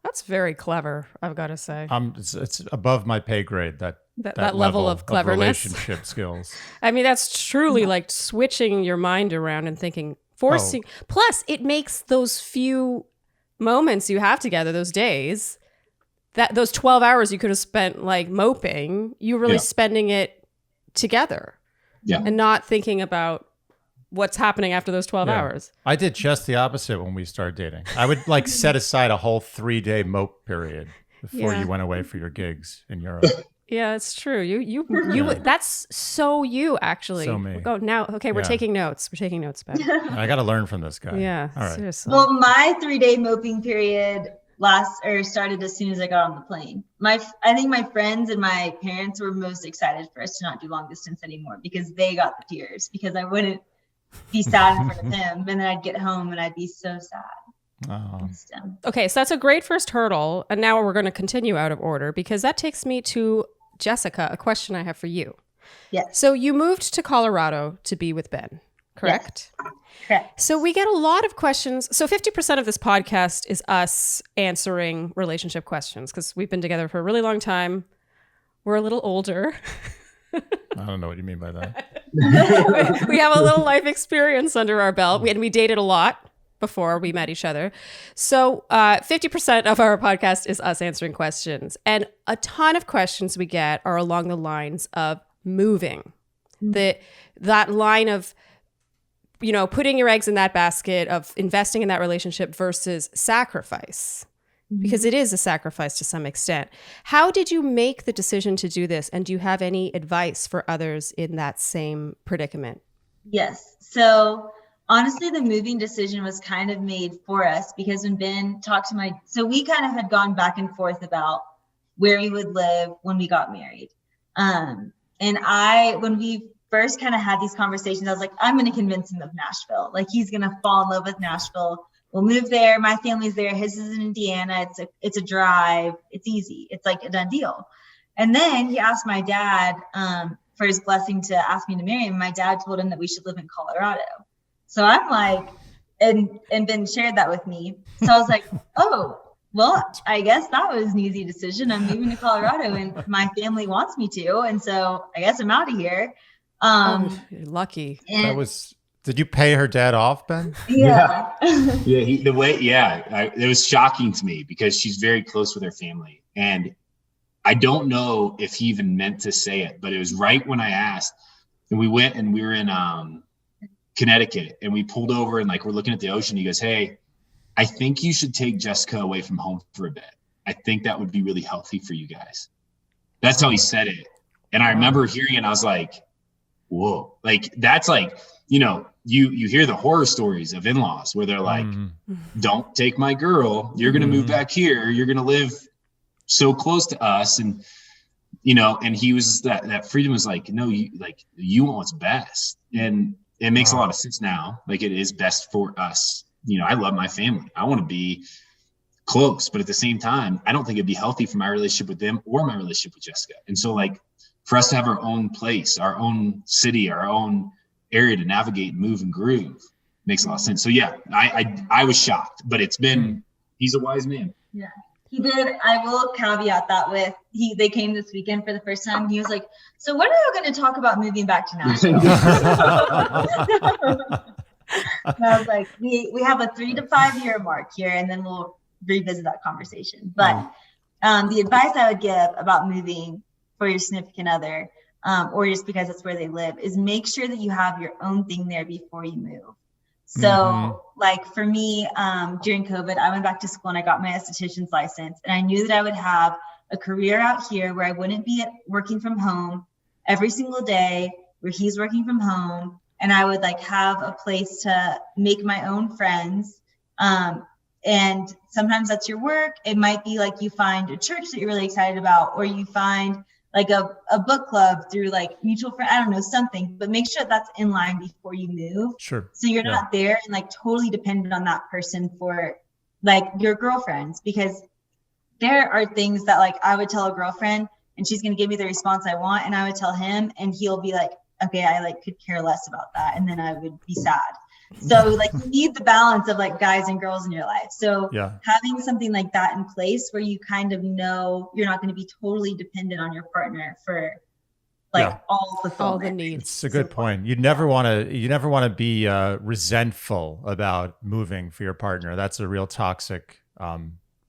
That's very clever, I've got to say. It's above my pay grade, that that level of cleverness, relationship skills. I mean, that's truly like switching your mind around and thinking, forcing. Plus, it makes those few moments you have together, those days, that those 12 hours you could have spent like moping, you really spending it together, and not thinking about what's happening after those 12 hours. I did just the opposite when we started dating. I would like set aside a whole 3-day mope period before you went away for your gigs in Europe. Yeah, it's true. You that's so you actually. So me. Oh, now, okay, we're taking notes. We're taking notes, Ben. I got to learn from this guy. Yeah, all right. Seriously. Well, my 3-day moping period started as soon as I got on the plane. I think my friends and my parents were most excited for us to not do long distance anymore because they got the tears because I wouldn't be sad in front of him, and then I'd get home and I'd be so sad. Oh. Okay, so that's a great first hurdle, and now we're going to continue out of order because that takes me to Jessica, a question I have for you. Yes. So you moved to Colorado to be with Ben, correct? Yes. Correct. So we get a lot of questions. So 50% of this podcast is us answering relationship questions because we've been together for a really long time. We're a little older. I don't know what you mean by that. We have a little life experience under our belt, and we dated a lot before we met each other. So 50% of our podcast is us answering questions. And a ton of questions we get are along the lines of moving. That line of, putting your eggs in that basket of investing in that relationship versus sacrifice. Because it is a sacrifice to some extent. How did you make the decision to do this? And do you have any advice for others in that same predicament? Yes. So honestly, the moving decision was kind of made for us because when Ben talked to so we kind of had gone back and forth about where we would live when we got married. And when we first kind of had these conversations, I was like, I'm going to convince him of Nashville. Like he's going to fall in love with Nashville. We'll move there. My family's there. His is in Indiana. It's a drive. It's easy. It's like a done deal. And then he asked my dad for his blessing to ask me to marry him. My dad told him that we should live in Colorado. So I'm like, and Ben shared that with me. So I was like, oh, well, I guess that was an easy decision. I'm moving to Colorado and my family wants me to. And so I guess I'm out of here. You're lucky. Did you pay her dad off, Ben? Yeah. It was shocking to me because she's very close with her family. And I don't know if he even meant to say it, but it was right when I asked. And we went and we were in Connecticut and we pulled over and like we're looking at the ocean. He goes, hey, I think you should take Jessica away from home for a bit. I think that would be really healthy for you guys. That's how he said it. And I remember hearing it and I was like, whoa, like that's like, you hear the horror stories of in-laws where they're like, don't take my girl. You're going to move back here. You're going to live so close to us. And, and he was that freedom was like, no, you want what's best. And it makes a lot of sense now. Like it is best for us. I love my family. I want to be close, but at the same time, I don't think it'd be healthy for my relationship with them or my relationship with Jessica. And so like for us to have our own place, our own city, our own area to navigate, move and groove makes a lot of sense. So yeah, I was shocked, but he's a wise man. Yeah, he did. I will caveat that with they came this weekend for the first time. He was like, so when are you going to talk about moving back to Nashville? And I was like, we have a 3 to 5 year mark here, and then we'll revisit that conversation. But the advice I would give about moving for your significant other, or just because it's where they live, is make sure that you have your own thing there before you move. So like for me, during COVID, I went back to school and I got my esthetician's license, and I knew that I would have a career out here where I wouldn't be working from home every single day, where he's working from home, and I would like have a place to make my own friends. And sometimes that's your work. It might be like you find a church that you're really excited about, or you find like a book club through like mutual friend, I don't know, something, but make sure that's in line before you move. Sure. So you're not there and like totally dependent on that person for like your girlfriends, because there are things that like I would tell a girlfriend and she's going to give me the response I want. And I would tell him and he'll be like, okay, I like could care less about that. And then I would be sad. So like you need the balance of like guys and girls in your life. So Yeah. having something like that in place where you kind of know you're not going to be totally dependent on your partner for like Yeah. all fulfillment. All the needs. It's a good point. You never want to be resentful about moving for your partner. That's a real toxic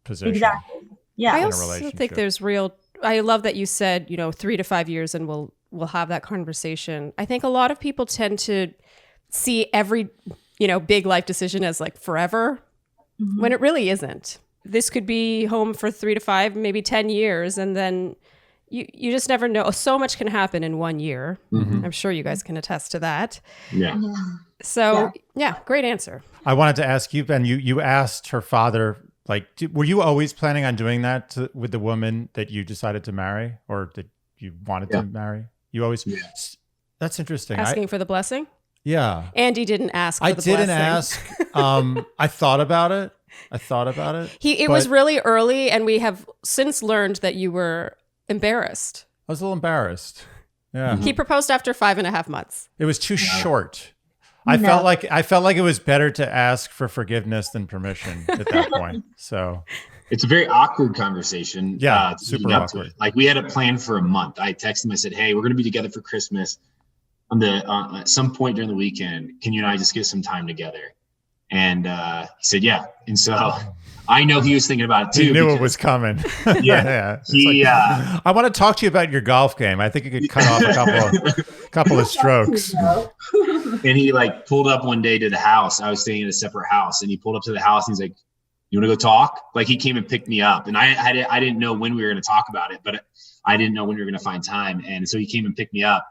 position. Exactly. Yeah. I a also relationship. think there's I love that you said, 3 to 5 years and we'll have that conversation. I think a lot of people tend to see every, big life decision as like forever when it really isn't. This could be home for 3 to 5, maybe 10 years. And then you just never know. So much can happen in 1 year. I'm sure you guys can attest to that. Yeah. So yeah, great answer. I wanted to ask you, Ben, you asked her father, like, were you always planning on doing that with the woman that you decided to marry or that you wanted to marry? You always, that's interesting. Asking for the blessing? Yeah. Andy didn't ask for the blessing. I didn't ask. I thought about it. It was really early, and we have since learned that you were embarrassed. I was a little embarrassed. Yeah. He proposed after 5.5 months. It was too short. I felt like it was better to ask for forgiveness than permission at that point. So it's a very awkward conversation. Yeah, super awkward. Like we had a plan for a month. I texted him. I said, "Hey, we're going to be together for Christmas at some point during the weekend. Can you and I just get some time together?" And he said, "Yeah." And so I know he was thinking about it too. He knew it was coming. Yeah. I want to talk to you about your golf game. I think you could cut off a couple of strokes. And he like pulled up one day to the house. I was staying in a separate house, and he pulled up to the house and he's like, "You want to go talk?" Like he came and picked me up, and I didn't know when we were going to talk about it, but I didn't know when we were going to find time. And so he came and picked me up,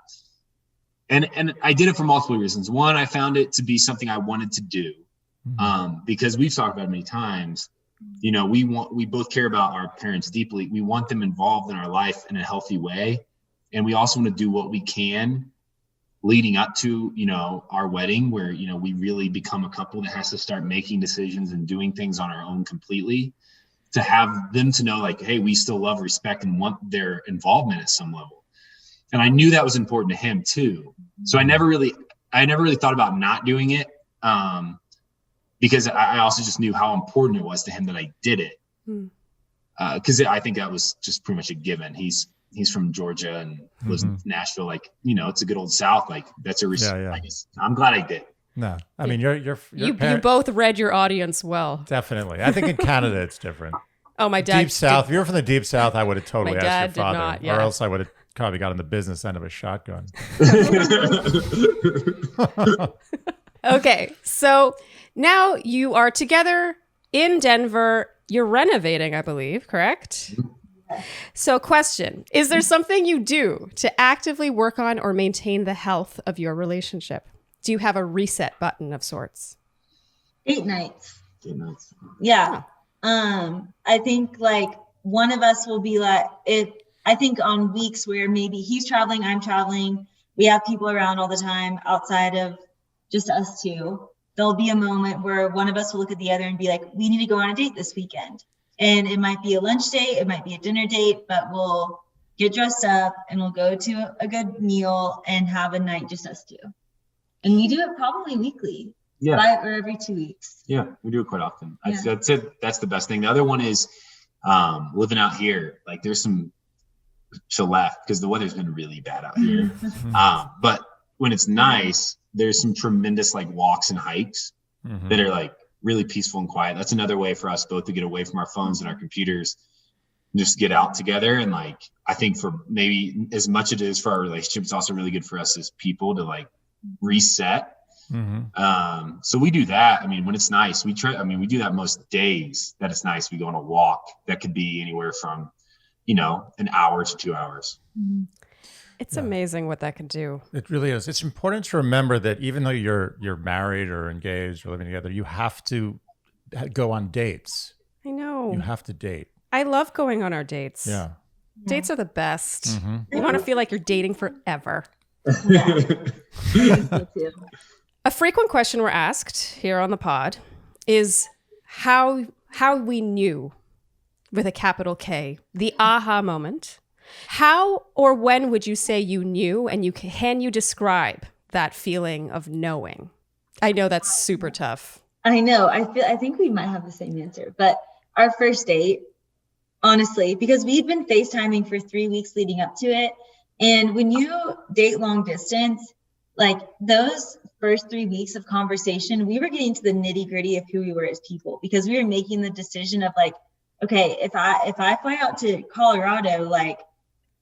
and I did it for multiple reasons. One, I found it to be something I wanted to do, because we've talked about it many times. We both care about our parents deeply. We want them involved in our life in a healthy way. And we also want to do what we can leading up to, our wedding, where, we really become a couple that has to start making decisions and doing things on our own completely, to have them to know like, hey, we still love, respect, and want their involvement at some level. And I knew that was important to him too. So I never really thought about not doing it. Because I also just knew how important it was to him that I did it. Because I think that was just pretty much a given. He's from Georgia and lives in Nashville. Like, it's a good old South. Like that's a respect. Yeah. I guess I'm glad I did. No, I mean, you both read your audience well. Definitely. I think in Canada it's different. Oh, my dad. Deep South. If you were from the Deep South, I would have totally asked your father. Not, yeah. Or else I would have probably got on the business end of a shotgun. Okay, so now you are together in Denver. You're renovating, I believe, correct? So question, is there something you do to actively work on or maintain the health of your relationship? Do you have a reset button of sorts? Date nights. Yeah. I think like one of us will be like, I think on weeks where maybe he's traveling, I'm traveling, we have people around all the time outside of just us two, there'll be a moment where one of us will look at the other and be like, we need to go on a date this weekend. And it might be a lunch date, it might be a dinner date, but we'll get dressed up and we'll go to a good meal and have a night just us two. And we do it probably weekly, or every 2 weeks. Yeah, we do it quite often. Yeah. That's it. That's the best thing. The other one is living out here. Like there's she'll laugh because the weather's been really bad out here. But when it's nice, there's some tremendous like walks and hikes that are like really peaceful and quiet. That's another way for us both to get away from our phones and our computers and just get out together. And like, I think for maybe as much it is for our relationship, it's also really good for us as people to like reset. So we do that. I mean, when it's nice, we do that most days that it's nice. We go on a walk that could be anywhere from, an hour to 2 hours. It's amazing what that can do. It really is. It's important to remember that even though you're married or engaged or living together, you have to go on dates. I know. You have to date. I love going on our dates. Yeah. Dates are the best. You want to feel like you're dating forever. A frequent question we're asked here on the pod is how we knew, with a capital K, the aha moment. How or when would you say you knew, and can you describe that feeling of knowing I know that's super tough. I know. I think we might have the same answer, but our first date, honestly, because we'd been FaceTiming for 3 weeks leading up to it. And when you date long distance, like those first 3 weeks of conversation, we were getting to the nitty gritty of who we were as people, because we were making the decision of like, okay, if I fly out to Colorado, like,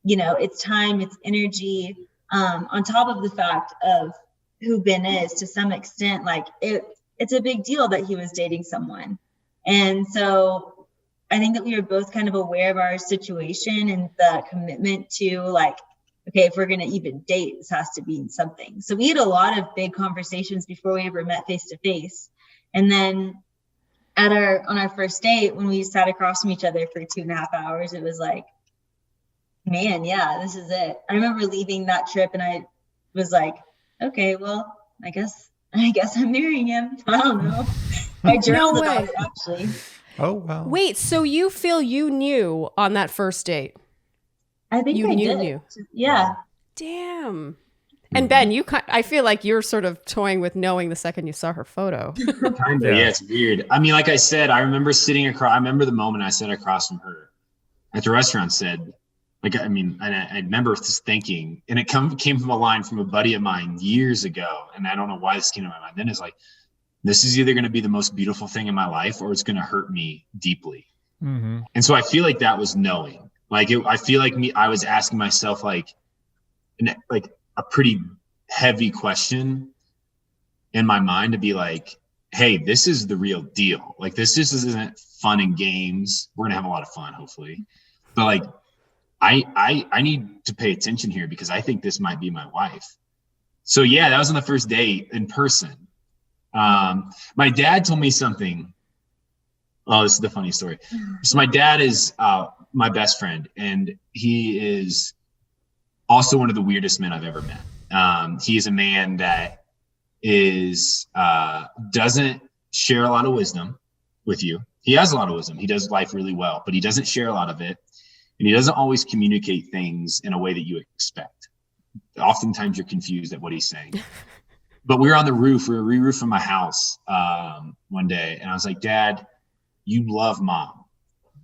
you know, it's time, it's energy, on top of the fact of who Ben is to some extent, like it's a big deal that he was dating someone. And so I think that we were both kind of aware of our situation and the commitment to like, okay, if we're going to even date, this has to be something. So we had a lot of big conversations before we ever met face to face. And then on our first date, when we sat across from each other for 2.5 hours, it was like, man, yeah, this is it. I remember leaving that trip and I was like, okay, well, I guess I'm marrying him. I don't know. I journaled about it, actually. Oh, wow. Wait, so you feel you knew on that first date? I think I did. Yeah. Damn. And Ben, I feel like you're sort of toying with knowing the second you saw her photo. Kind of, yeah, it's weird. I mean, like I said, I remember I remember the moment I sat across from her at the restaurant, said, like, I mean, and I remember just thinking, and it came from a line from a buddy of mine years ago, and I don't know why this came to my mind then, is like, this is either going to be the most beautiful thing in my life or it's going to hurt me deeply. Mm-hmm. And so I feel like that was knowing. Like, I feel like I was asking myself like a pretty heavy question in my mind to be like, hey, this is the real deal. Like, this just isn't fun and games. We're going to have a lot of fun, hopefully. But like, I need to pay attention here because I think this might be my wife. So yeah, that was on the first date in person. My dad told me something. Oh, this is the funny story. So my dad is my best friend, and he is also one of the weirdest men I've ever met. He is a man that doesn't share a lot of wisdom with you. He has a lot of wisdom. He does life really well, but he doesn't share a lot of it. And he doesn't always communicate things in a way that you expect. Oftentimes you're confused at what he's saying. But we were on the roof. We were re-roofing my house one day. And I was like, Dad, you love Mom.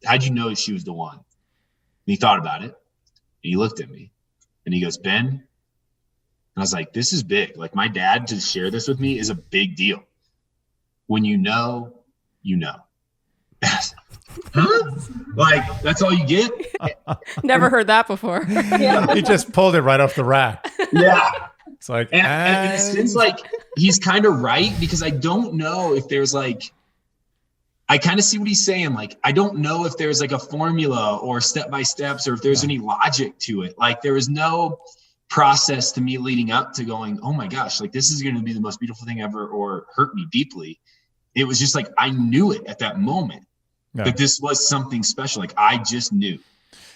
How'd you know she was the one? And he thought about it. And he looked at me. And he goes, Ben? And I was like, this is big. Like, my dad to share this with me is a big deal. When you know, you know. Huh? Like, that's all you get? Never heard that before. Yeah. He just pulled it right off the rack. Yeah. It's like, and in a sense, like, he's kind of right, because I don't know if there's like, I kind of see what he's saying. Like, I don't know if there's like a formula or step-by-steps or if there's any logic to it. Like, there was no process to me leading up to going, oh my gosh, like, this is going to be the most beautiful thing ever or hurt me deeply. It was just like, I knew it at that moment. Yeah. That this was something special. Like, I just knew.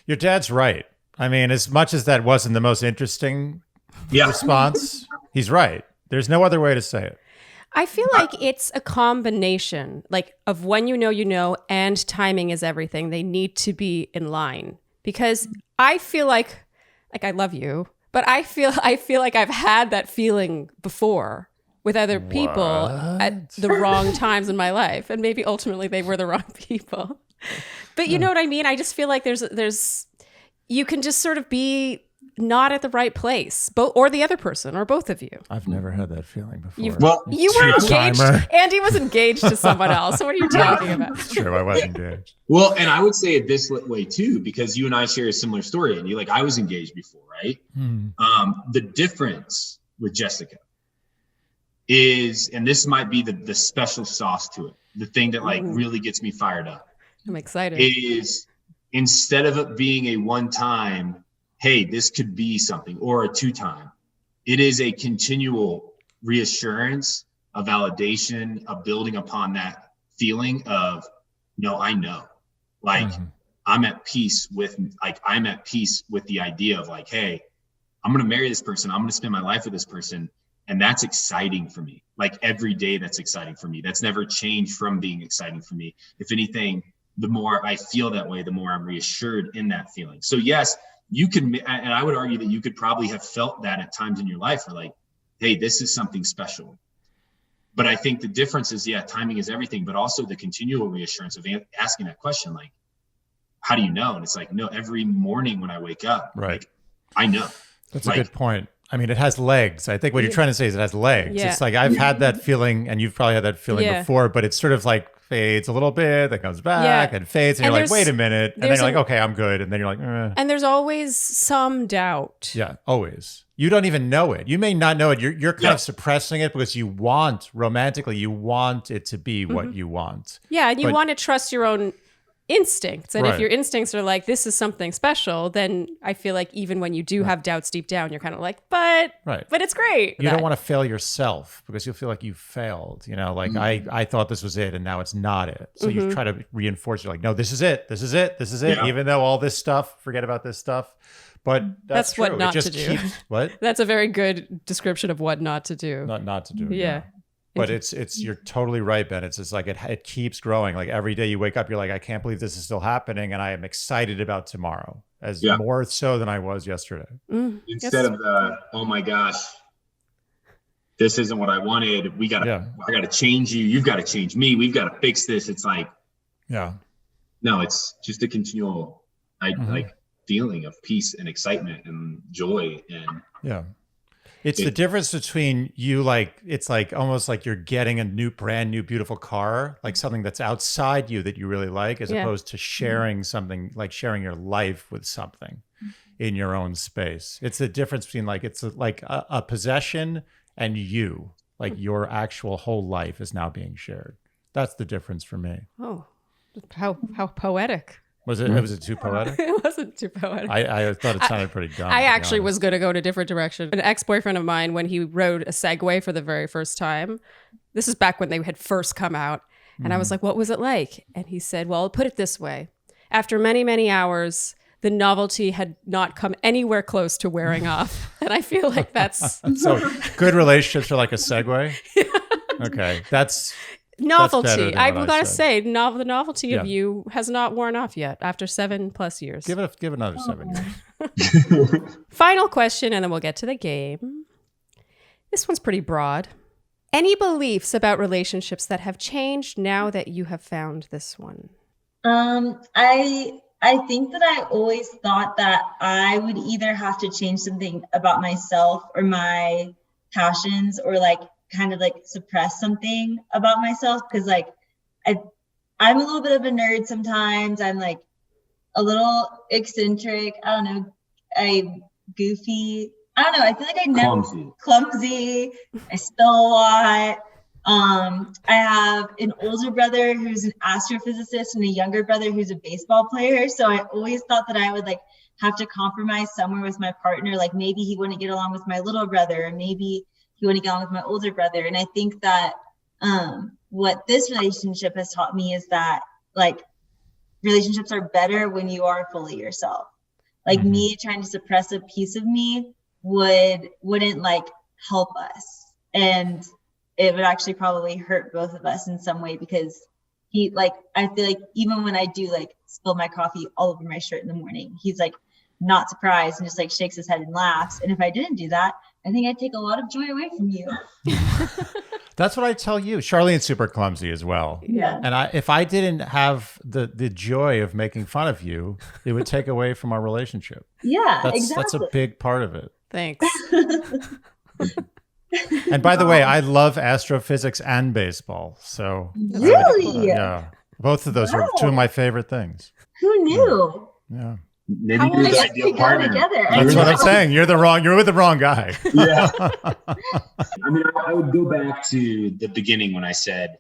Your dad's right. I mean, as much as that wasn't the most interesting response, he's right. There's no other way to say it. I feel like it's a combination, like, of when you know, and timing is everything. They need to be in line, because I feel like I love you, but I feel like I've had that feeling before with other people at the wrong times in my life. And maybe ultimately they were the wrong people. But you know what I mean? I just feel like there's you can just sort of be not at the right place, or the other person, or both of you. I've never had that feeling before. Well, you were engaged. Andy was engaged to someone else. So what are you talking about? It's true, I was engaged. Well, and I would say it this way too, because you and I share a similar story, and I was engaged before, right? The difference with Jessica is, and this might be the special sauce to it, the thing that like really gets me fired up. I'm excited. Is instead of it being a one-time, hey, this could be something, or a two-time, it is a continual reassurance, a validation, a building upon that feeling of, no, I know. Like, I'm at peace with the idea of like, hey, I'm going to marry this person. I'm going to spend my life with this person. And that's exciting for me. Like, every day that's exciting for me. That's never changed from being exciting for me. If anything, the more I feel that way, the more I'm reassured in that feeling. So yes, you can, and I would argue that you could probably have felt that at times in your life, where like, hey, this is something special. But I think the difference is, timing is everything, but also the continual reassurance of asking that question, like, how do you know? And it's like, no, every morning when I wake up, right. Like, I know. That's a good point. I mean, it has legs. I think what you're trying to say is it has legs. Yeah. It's like, I've had that feeling, and you've probably had that feeling before, but it's sort of like fades a little bit, then comes back and fades. And you're like, wait a minute. And then you're like, okay, I'm good. And then you're like, And there's always some doubt. Yeah, always. You don't even know it. You may not know it. You're kind of suppressing it because you want, romantically, you want it to be what you want. Yeah, and you want to trust your own instincts. And if your instincts are like, this is something special, then I feel like even when you do have doubts deep down, you're kind of like, but it's great. You don't want to fail yourself because you'll feel like you failed. You know, like I thought this was it and now it's not it. So you try to reinforce, you're like, no, this is it. This is it. This is it. Even though all this stuff, forget about this stuff. But that's what not to do. What? That's a very good description of what not to do. Not to do. Yeah. But you're totally right, Ben. It's just like it keeps growing. Like every day you wake up, you're like, I can't believe this is still happening, and I am excited about tomorrow, as more so than I was yesterday. Instead of the, oh my gosh, this isn't what I wanted. I gotta change you. You've got to change me. We've got to fix this. It's like, no, it's just a continual like feeling of peace and excitement and joy and It's the difference between you, like, it's like almost like you're getting a brand new, beautiful car, like something that's outside you that you really like, as opposed to sharing something, like sharing your life with something in your own space. It's the difference between like, it's like a possession and you, like your actual whole life is now being shared. That's the difference for me. Oh, how poetic. Was it too poetic? It wasn't too poetic. I thought it sounded pretty dumb. I actually was going to go in a different direction. An ex-boyfriend of mine, when he rode a Segway for the very first time, this is back when they had first come out, and I was like, what was it like? And he said, well, I'll put it this way. After many, many hours, the novelty had not come anywhere close to wearing off. And I feel like that's... So good relationships are like a Segway? Okay, that's... Novelty. I've got to say, the novelty of you has not worn off yet after 7+ years. Give another 7 years. Final question, and then we'll get to the game. This one's pretty broad. Any beliefs about relationships that have changed now that you have found this one? I think that I always thought that I would either have to change something about myself or my passions, or like kind of like suppress something about myself, because like I'm a little bit of a nerd sometimes. I'm like a little eccentric. I don't know. I goofy. I don't know. I feel like I never clumsy. I spill a lot. I have an older brother who's an astrophysicist and a younger brother who's a baseball player. So I always thought that I would like have to compromise somewhere with my partner. Like maybe he wouldn't get along with my little brother, or maybe he wouldn't get along with my older brother. And I think that what this relationship has taught me is that like relationships are better when you are fully yourself. Like me trying to suppress a piece of me wouldn't like help us, and it would actually probably hurt both of us in some way, because I feel like even when I do like spill my coffee all over my shirt in the morning, he's like not surprised and just like shakes his head and laughs. And if I didn't do that, I think I'd take a lot of joy away from you. That's what I tell you. Charlene's super clumsy as well. Yeah. And if I didn't have the joy of making fun of you, it would take away from our relationship. Yeah, exactly. That's a big part of it. Thanks. And by the way, I love astrophysics and baseball. So really, both of those are two of my favorite things. Who knew? Yeah. Maybe you're the ideal partner. That's what I'm saying. You're with the wrong guy. Yeah. I mean, I would go back to the beginning when I said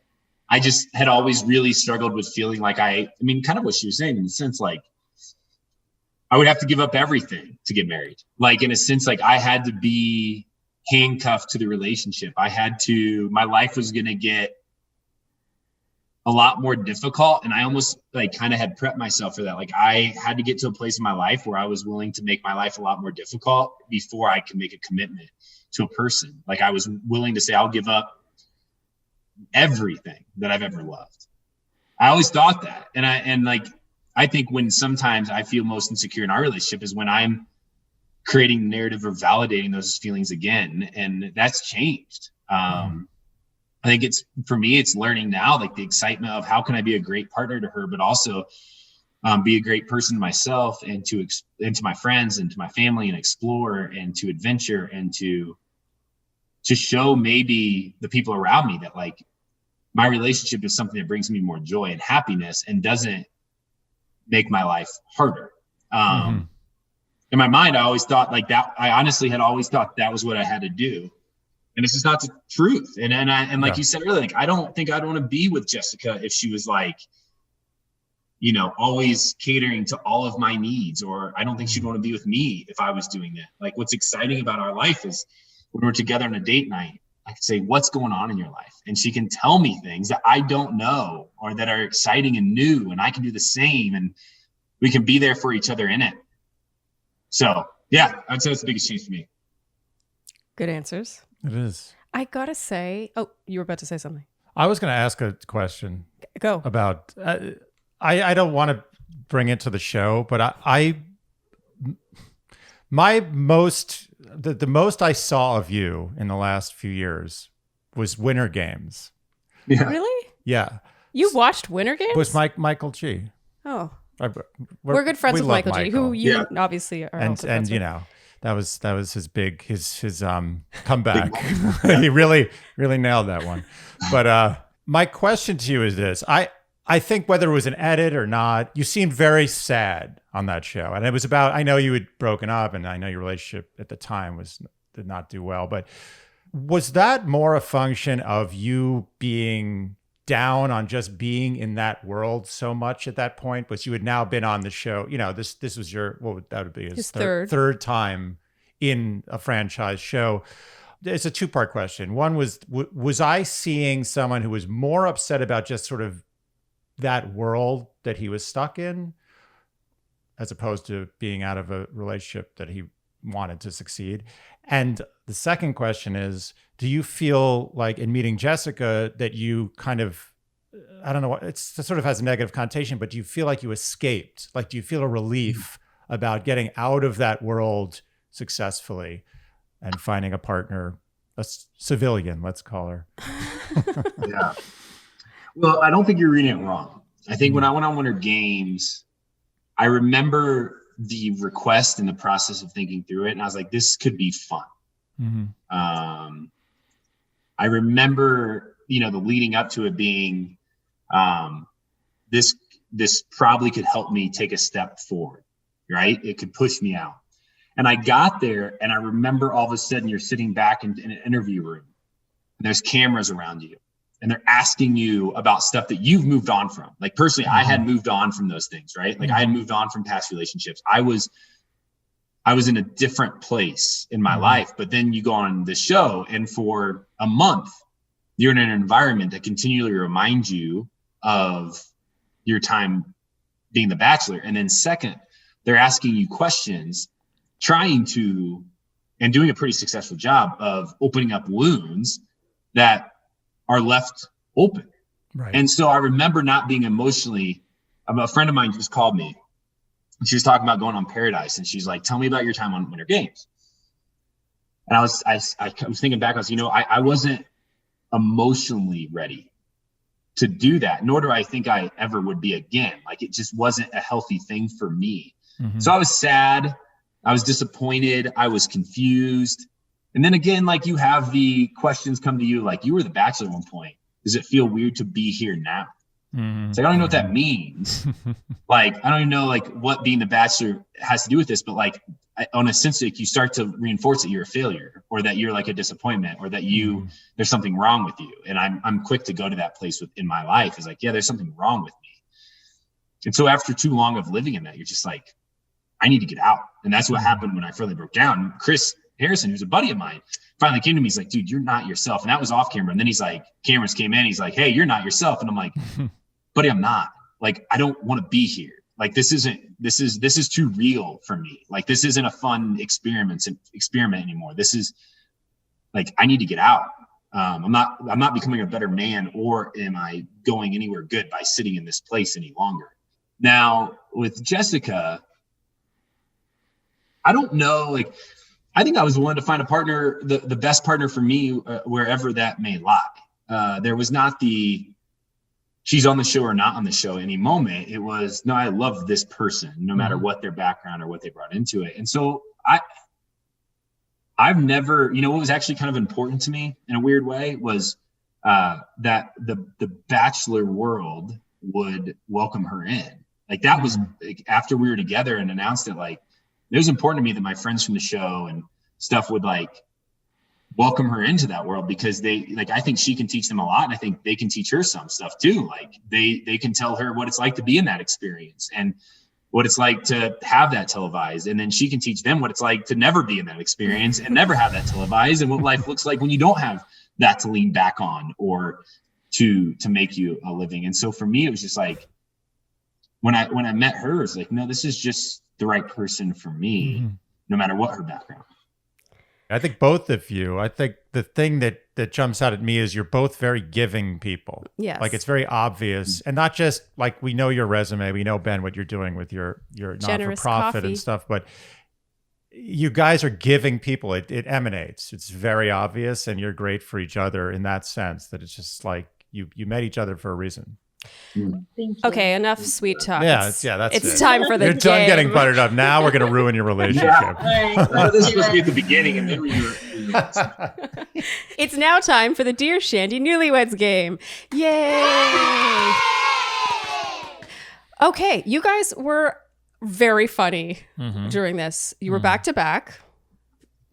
I just had always really struggled with feeling like I mean, kind of what she was saying, in the sense like I would have to give up everything to get married. Like in a sense, like I had to be handcuffed to the relationship. My life was going to get a lot more difficult. And I almost like kind of had prepped myself for that. Like I had to get to a place in my life where I was willing to make my life a lot more difficult before I could make a commitment to a person. Like I was willing to say, I'll give up everything that I've ever loved. I always thought that. And I think when sometimes I feel most insecure in our relationship is when I'm creating the narrative or validating those feelings again. And that's changed. I think for me, it's learning now, like the excitement of how can I be a great partner to her, but also be a great person to myself and to my friends and to my family, and explore and to adventure and to show maybe the people around me that like my relationship is something that brings me more joy and happiness and doesn't make my life harder. In my mind, I always thought like that. I honestly had always thought that was what I had to do. And it's just not the truth. And like you said earlier, like, I don't think I'd want to be with Jessica if she was like, you know, always catering to all of my needs, or I don't think she'd want to be with me if I was doing that. Like, what's exciting about our life is when we're together on a date night, I can say, what's going on in your life? And she can tell me things that I don't know or that are exciting and new, and I can do the same, and we can be there for each other in it. So yeah, I'd say that's the biggest change for me. Good answers. It is. I gotta say, oh, you were about to say something. I was going to ask a question. Go. About, I don't want to bring it to the show, but the most I saw of you in the last few years was Winter Games. Yeah. Really? Yeah. You watched Winter Games? Was Michael G. Oh. We're good friends with Michael G, who you obviously are. And you know, that was his big his comeback. He really nailed that one. But my question to you is this: I think whether it was an edit or not, you seemed very sad on that show, and it was about. I know you had broken up, and I know your relationship at the time did not do well. But was that more a function of you being down on just being in that world so much at that point? But you had now been on the show. You know, this was your that would be his third time in a franchise show. It's a two-part question. One was I seeing someone who was more upset about just sort of that world that he was stuck in, as opposed to being out of a relationship that he wanted to succeed? And the second question is, do you feel like in meeting Jessica that you kind of, I don't know, it sort of has a negative connotation, but do you feel like you escaped? Like, do you feel a relief about getting out of that world successfully and finding a partner, a civilian, let's call her? Yeah. Well, I don't think you're reading it wrong. I think when I went on Winter Games, I remember the request and the process of thinking through it, and I was like, this could be fun. Mm-hmm. I remember, the leading up to it being, this probably could help me take a step forward, right? It could push me out. And I got there, and I remember all of a sudden you're sitting back in an interview room, and there's cameras around you, and they're asking you about stuff that you've moved on from. Like, personally, I had moved on from those things, right? Like, I had moved on from past relationships. I was in a different place in my life. But then you go on the show, and for a month, you're in an environment that continually reminds you of your time being the Bachelor. And then second, they're asking you questions, trying to, and doing a pretty successful job of opening up wounds that are left open. Right. And so I remember not being emotionally, a friend of mine just called me, and she was talking about going on Paradise, and she's like, tell me about your time on Winter Games. And I was thinking back, I wasn't emotionally ready to do that, nor do I think I ever would be again. Like, it just wasn't a healthy thing for me. Mm-hmm. So I was sad. I was disappointed. I was confused. And then again, like, you have the questions come to you, like, you were the Bachelor at one point. Does it feel weird to be here now? Mm-hmm. It's like, I don't even know what that means. Like, I don't even know, like, what being the Bachelor has to do with this, but like, on a sense, like, you start to reinforce that you're a failure, or that you're like a disappointment, or that there's something wrong with you. And I'm quick to go to that place in my life is like, yeah, there's something wrong with me. And so after too long of living in that, you're just like, I need to get out. And that's what happened when I finally broke down. Chris Harrison, who's a buddy of mine, finally came to me. He's like, dude, you're not yourself. And that was off camera. And then he's like, cameras came in. He's like, hey, you're not yourself. And I'm like, buddy, I'm not. Like, I don't want to be here. Like, this is too real for me. Like, this isn't a fun experiment anymore. This is like, I need to get out. I'm not becoming a better man, or am I going anywhere good by sitting in this place any longer? Now with Jessica, I don't know, like, I think I was willing to find a partner, the best partner for me, wherever that may lie. there was not the she's on the show or not on the show any moment. It was, no, I love this person, no matter what their background or what they brought into it. And so I've never, what was actually kind of important to me in a weird way was that the Bachelor world would welcome her in. Like that was like, after we were together and announced it, like it was important to me that my friends from the show and stuff would like welcome her into that world, because they like, I think she can teach them a lot. And I think they can teach her some stuff too. Like they can tell her what it's like to be in that experience and what it's like to have that televised. And then she can teach them what it's like to never be in that experience and never have that televised, and what life looks like when you don't have that to lean back on or to make you a living. And so for me, it was just like, when I met her, it's like, no, this is just the right person for me, no matter what her background. I think both of you, I think the thing that jumps out at me is you're both very giving people. Yes. Like it's very obvious. And not just like we know your resume, we know, Ben, what you're doing with your not-for-profit and stuff, but you guys are giving people, it emanates. It's very obvious, and you're great for each other in that sense, that it's just like you met each other for a reason. Thank you. Okay, enough sweet talk. That's it's it. time for the You're game. done getting buttered up. Now we're going to ruin your relationship. This was supposed to be at the beginning, and then we were. It's now time for the Dear Shandy Newlyweds Game. Yay! Okay, you guys were very funny during this. You were back to back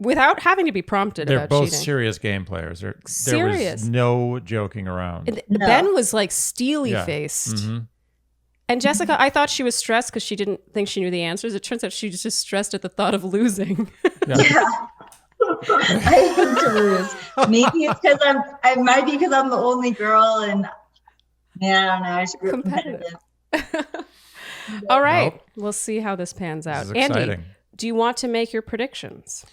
without having to be prompted They're about both cheating. serious game players. There Serious. was no joking around. And Ben was like steely-faced. And Jessica, I thought she was stressed because she didn't think she knew the answers. It turns out she was just stressed at the thought of losing. Yeah. I hate to lose. Maybe it's because it might be because I'm the only girl, and I don't know. I just grew up competitive. All right. We'll see how this pans out. This is exciting. Andy, do you want to make your predictions?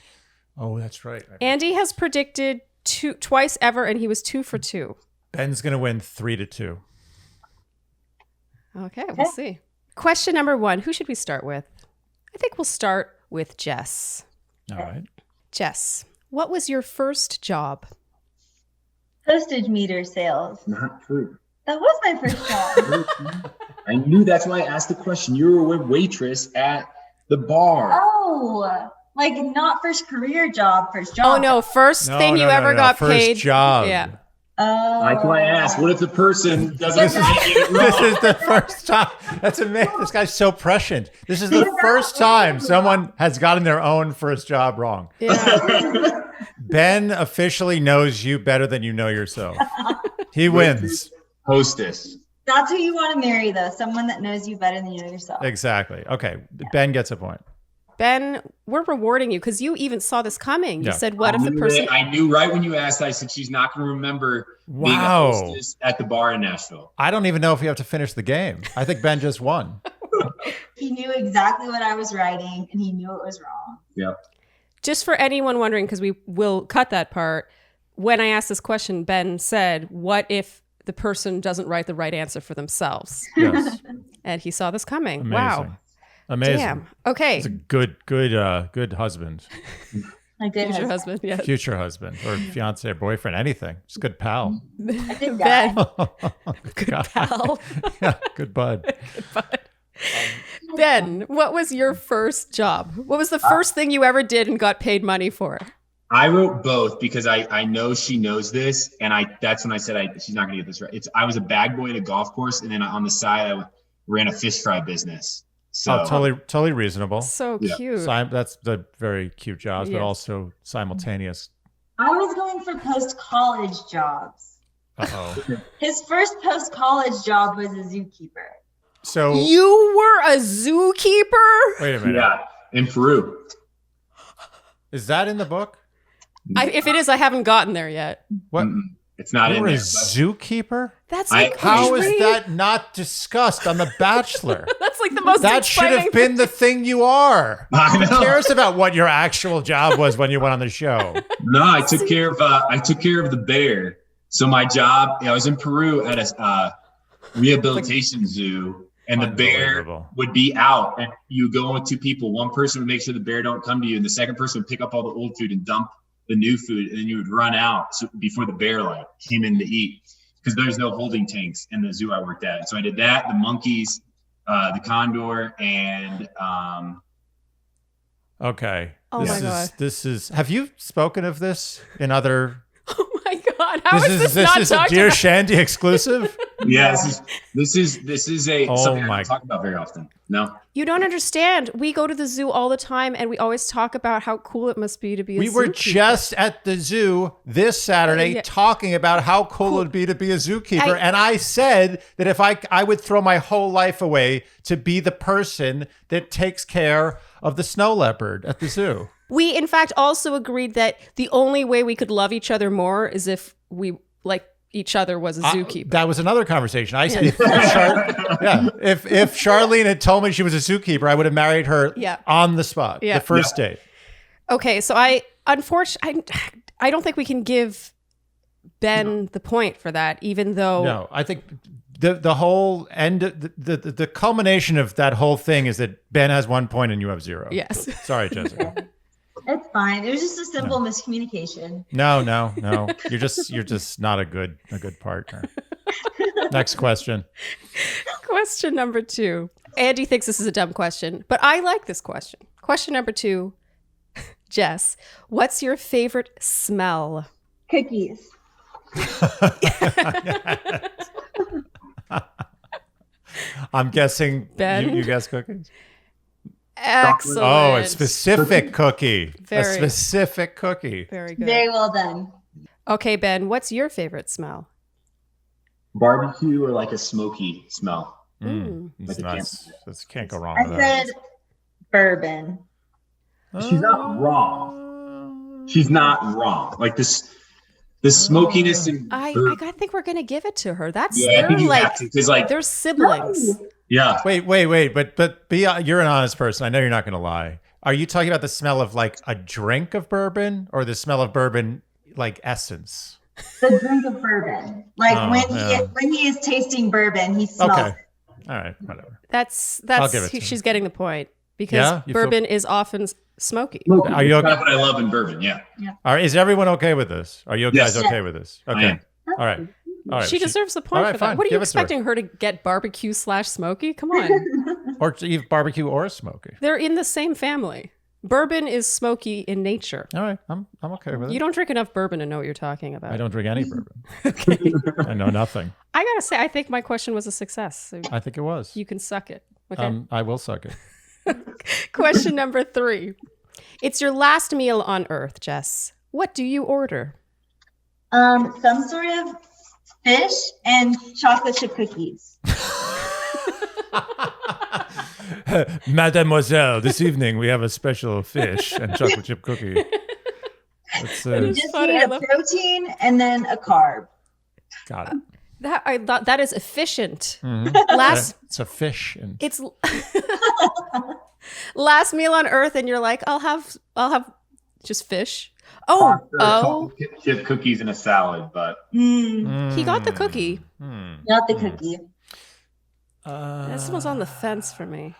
Oh, that's right. Andy has predicted twice ever, and he was 2 for 2. Ben's going to win 3-2. Okay, we'll see. Question number 1. Who should we start with? I think we'll start with Jess. All right. Jess, what was your first job? Postage meter sales. Not true. That was my first job. I knew, that's why I asked the question. You were a waitress at the bar. Oh, like not first career job, first job. Oh no, first thing you ever got first paid. Job. Yeah. Oh. That's why I asked. What if the person doesn't This get it wrong? This is the first time. That's amazing. This guy's so prescient. This is the first time someone has gotten their own first job wrong. Yeah. Ben officially knows you better than you know yourself. He wins. Hostess. That's who you want to marry, though. Someone that knows you better than you know yourself. Exactly. Okay. Ben gets a point. Ben, we're rewarding you because you even saw this coming. You Yeah. said, what if the person... I knew right when you asked, I said she's not going to remember being a hostess at the bar in Nashville. I don't even know if you have to finish the game. I think Ben just won. He knew exactly what I was writing, and he knew it was wrong. Yeah. Just for anyone wondering, because we will cut that part, when I asked this question, Ben said, what if the person doesn't write the right answer for themselves? Yes. And he saw this coming. Amazing. Wow. Amazing. Damn. Okay. He's a good husband. A good Future husband. husband. Yeah. Future husband or fiance or boyfriend, anything. Just good pal. A good guy. Ben. Good Good pal. Yeah, good bud. Good bud. Ben, what was your first job? What was the first thing you ever did and got paid money for? I wrote both because I know she knows this, and that's when I said she's not going to get this right. I was a bag boy at a golf course, and then on the side I ran a fish fry business. So Totally reasonable. So cute. That's the very cute jobs, but Yes. also simultaneous. I was going for post-college jobs. Uh-oh. His first post-college job was a zookeeper. So You were a zookeeper? wait a minute. yeah, in Peru. Is that in the book? If it is, I haven't gotten there yet. What? It's not You in were a there. But zookeeper? That's I- like How crazy. is that not discussed on The Bachelor? That's like the most That should have exciting been the thing you are. I Who know. cares about what your actual job was when you went on the show? No, I took care of the bear. So my job, I was in Peru at a rehabilitation zoo, and the bear Unbelievable. would be out, and you go with two people. One person would make sure the bear don't come to you, and the second person would pick up all the old food and dump the new food, and then you would run out before the bear like came in to eat, because there's no holding tanks in the zoo I worked at. So I did that, the monkeys, the condor, and okay. Oh my God. This is. Have you spoken of this in other? Oh my God. How is this not a talked Dear about? Shandy exclusive? yeah, this is Oh something I my- don't talk about very often. No. You don't understand. We go to the zoo all the time, and we always talk about how cool it must be to be a We were zookeeper. just at the zoo this Saturday Yeah. talking about how cool it would be to be a zookeeper. And I said that if I would throw my whole life away to be the person that takes care of the snow leopard at the zoo. We, in fact, also agreed that the only way we could love each other more is if we, like, each other was a zookeeper. That was another conversation. I said, if Sharleen had told me she was a zookeeper, I would have married her on the spot, the first date. Okay, so I don't think we can give Ben the point for that, even though No, I think the whole end, the culmination of that whole thing is that Ben has 1 point and you have 0. Yes. Sorry, Jessica. It's fine. It was just a simple miscommunication. No. You're just not a good partner. Next question. Question number 2. Andy thinks this is a dumb question, but I like this question. Question number 2. Jess, what's your favorite smell? Cookies. I'm guessing Ben? you guess cookies? Excellent. Oh, a specific cookie. A Very- specific cookie. Very good. Very well done. Okay, Ben, what's your favorite smell? Barbecue or like a smoky smell. It's Like a nice. Can't go wrong I with that. said bourbon. She's not wrong. She's not wrong. Like this, the smokiness and I think we're gonna give it to her. That's yeah, I they're think you like have to, because like they're siblings. yeah, Wait, but you're an honest person. I know you're not going to lie. Are you talking about the smell of like a drink of bourbon or the smell of bourbon like essence? The drink of bourbon. Like when he is tasting bourbon, he smells Okay. it. All right, whatever. That's I'll give it to she's getting the point because Yeah? You feel- bourbon is often smoky. Are you that's okay? kind of what I love in bourbon. Yeah, Is everyone okay with this? Are you guys Yes. okay with this? I Okay. am. All right. She deserves the point All right, for that. fine. What are you Give it to her. expecting her to get barbecue / smoky? Come on. Or to eat barbecue or smoky. They're in the same family. Bourbon is smoky in nature. All right, I'm okay with it. You don't drink enough bourbon to know what you're talking about. I don't drink any bourbon. Okay. I know nothing. I gotta say, I think my question was a success. So I think it was. you can suck it. Okay. I will suck it. Question number 3. It's your last meal on Earth, Jess. What do you order? Some sort of fish and chocolate chip cookies. Mademoiselle, this evening we have a special fish and chocolate chip cookie. It's, is Just funny. need I a love- protein and then a carb. got it. That is efficient. Mhm. Last It's a fish and it's last meal on Earth, and you're like, I'll have just fish. Oh, chocolate chip cookies and a salad, but he got the cookie. Not the cookie. This was on the fence for me.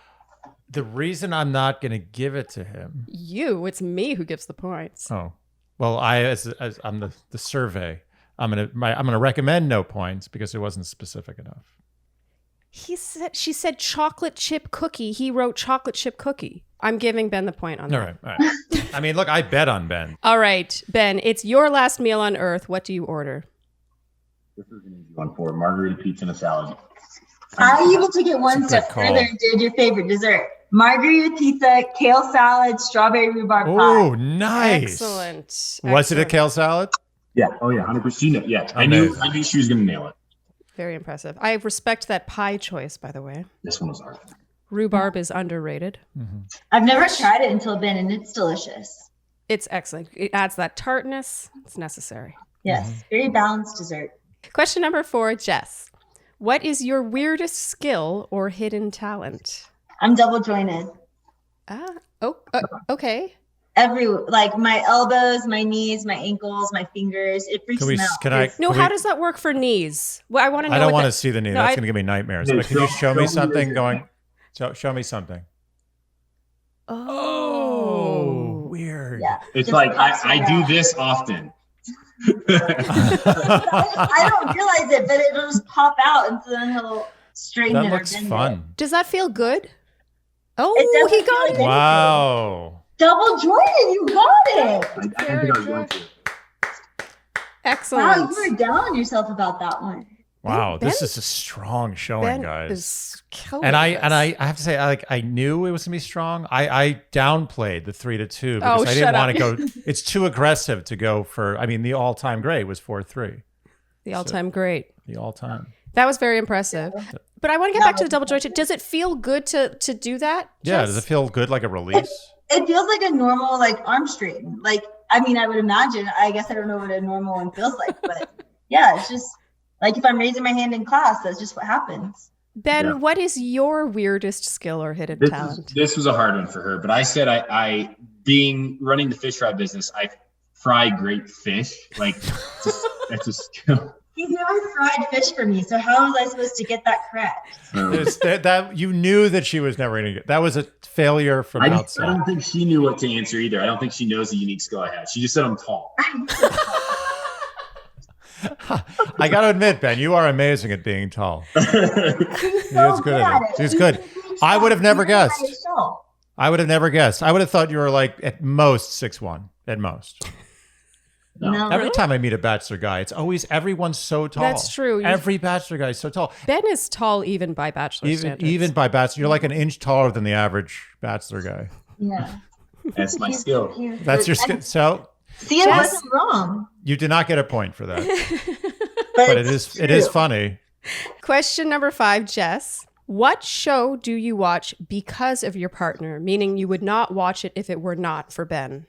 The reason I'm not going to give it to him. It's me who gives the points. Oh, well, as I'm the survey. I'm gonna recommend no points because it wasn't specific enough. She said chocolate chip cookie. He wrote chocolate chip cookie. I'm giving Ben the point on that. All right. I mean, look, I bet on Ben. All right, Ben, it's your last meal on Earth. What do you order? this is an easy one for margarita pizza and a salad. I even took it one That's a good step call. further and did your favorite dessert. Margarita pizza, kale salad, strawberry rhubarb Oh, pie. nice. Excellent. Was it a Excellent. kale salad? Yeah. Oh yeah. 100%. Yeah. I knew she was gonna nail it. Very impressive. I respect that pie choice, by the way. This one was hard. Rhubarb is underrated. I've never tried it until then, and it's delicious. It's excellent. It adds that tartness. It's necessary. Yes, very balanced dessert. Question number 4, Jess. What is your weirdest skill or hidden talent? I'm double jointed. Okay. Like my elbows, my knees, my ankles, my fingers. It freaks me out. No, how does that work for knees? Well, I want to know. I don't want to see the knee. No, That's going to give me nightmares. But can you show me something going? Show me something. Oh. weird. Yeah. It's Just like, pops I right do out. this often. I don't realize it, but it'll just pop out, and so then he'll straighten That it or looks bend it. fun. Does that feel good? It Oh, doesn't he feel got like it. anything. Wow. Double Jordan, you got it. I didn't think I was going to. Wow, Excellent. you were down on yourself about that one. Wow, Ben- this is a strong showing, Ben guys. is killing And this. I have to say, I knew it was gonna be strong. I downplayed the 3-2 because Oh, I didn't shut want up. to go. It's too aggressive to go for. I mean, the all-time great was 4-3. The all-time great. The all-time. That was very impressive. But I want to get back to the double jointed. Does it feel good to do that? Yeah. Jess? Does it feel good, like a release? It feels like a normal like arm straighten. Like, I mean, I would imagine. I guess I don't know what a normal one feels like, but yeah, it's just like if I'm raising my hand in class, that's just what happens. Ben, Yeah. what is your weirdest skill or hidden talent? This was a hard one for her, but I said I being running the fish fry business, I fry great fish. Like that's a skill. He's never fried fish for me, so how was I supposed to get that correct? That you knew that she was never gonna get. That was a failure from I outside. don't think she knew what to answer either. I don't think she knows the unique skill I had. She just said I'm tall. I got to admit, Ben, you are amazing at being tall. He was good at it. He was good. I would have never guessed. I would have never guessed. I would have thought you were like at most 6'1", at most. No. Every time I meet a bachelor guy, it's always everyone's so tall. That's true. Every bachelor guy is so tall. Ben is tall even by bachelor standards. Even by bachelor, you're like an inch taller than the average bachelor guy. Yeah. That's my skill. That's your skill. So See, I Jess- wasn't wrong. you did not get a point for that, But but it's it is true. funny. Question number 5, Jess. What show do you watch because of your partner? Meaning you would not watch it if it were not for Ben.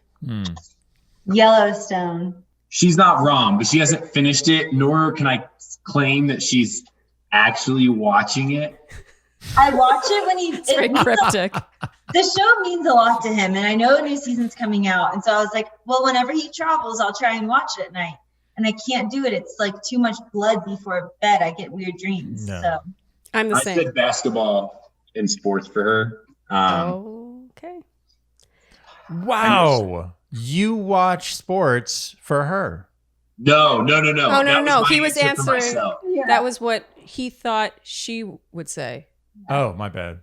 Yellowstone. She's not wrong, but she hasn't finished it, nor can I claim that she's actually watching it. I watch it when he. It's very cryptic. The show means a lot to him, and I know a new season's coming out, and so I was like, well, whenever he travels, I'll try and watch it at night. And I can't do it. It's like too much blood before bed. I get weird dreams. No. So I'm the I same. said basketball and sports for her. Okay. Wow, you watch sports for her. No. Oh, no. That No. my He was answer for answering. myself. That was what he thought she would say. Oh, my bad.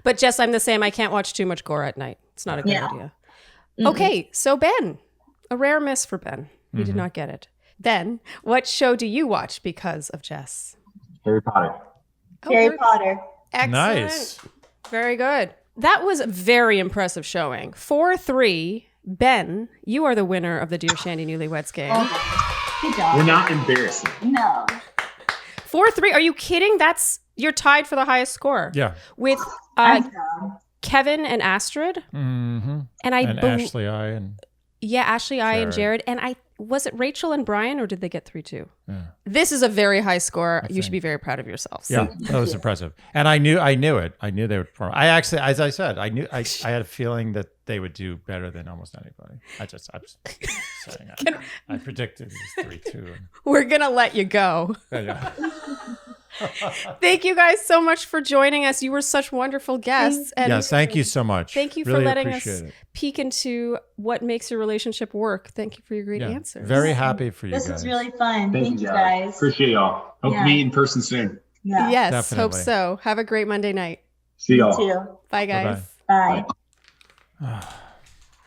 But Jess, I'm the same. I can't watch too much gore at night. It's not a good Yeah. idea. Okay, so Ben, a rare miss for Ben. He did not get it. Ben, what show do you watch because of Jess? Harry Potter. Harry Potter. Excellent. Nice. Very good. That was a very impressive showing. 4-3. Ben, you are the winner of the Dear Shandy Newlyweds Game. Good job. We're not embarrassing. No. 4-3. Are you kidding? You're tied for the highest score. Yeah. With I'm proud. Kevin and Astrid. Mm-hmm. And And Ashley, and Ashley, I, and Jared. Jared. And was it Rachel and Brian, or did they get 3-2? yeah. This is a very high score. You should think. be very proud of yourselves. Yeah, that was impressive. And I knew it. I knew they would perform. I actually, as I said, I had a feeling that they would do better than almost anybody. I'm just saying. I predicted it was 3-2. We're going to let you go. Yeah. Thank you guys so much for joining us. You were such wonderful guests. And Yes, thank you so much. Thank you for Really letting appreciate us it. peek into what makes your relationship work. Thank you for your great Yeah, answers. very happy for you This guys. was really fun. Thank you guys. guys. Appreciate y'all. Hope to Yeah. meet in person soon. Yeah. Yes, Definitely. hope so. Have a great Monday night. See You y'all. too. Bye, guys. Bye-bye. Bye.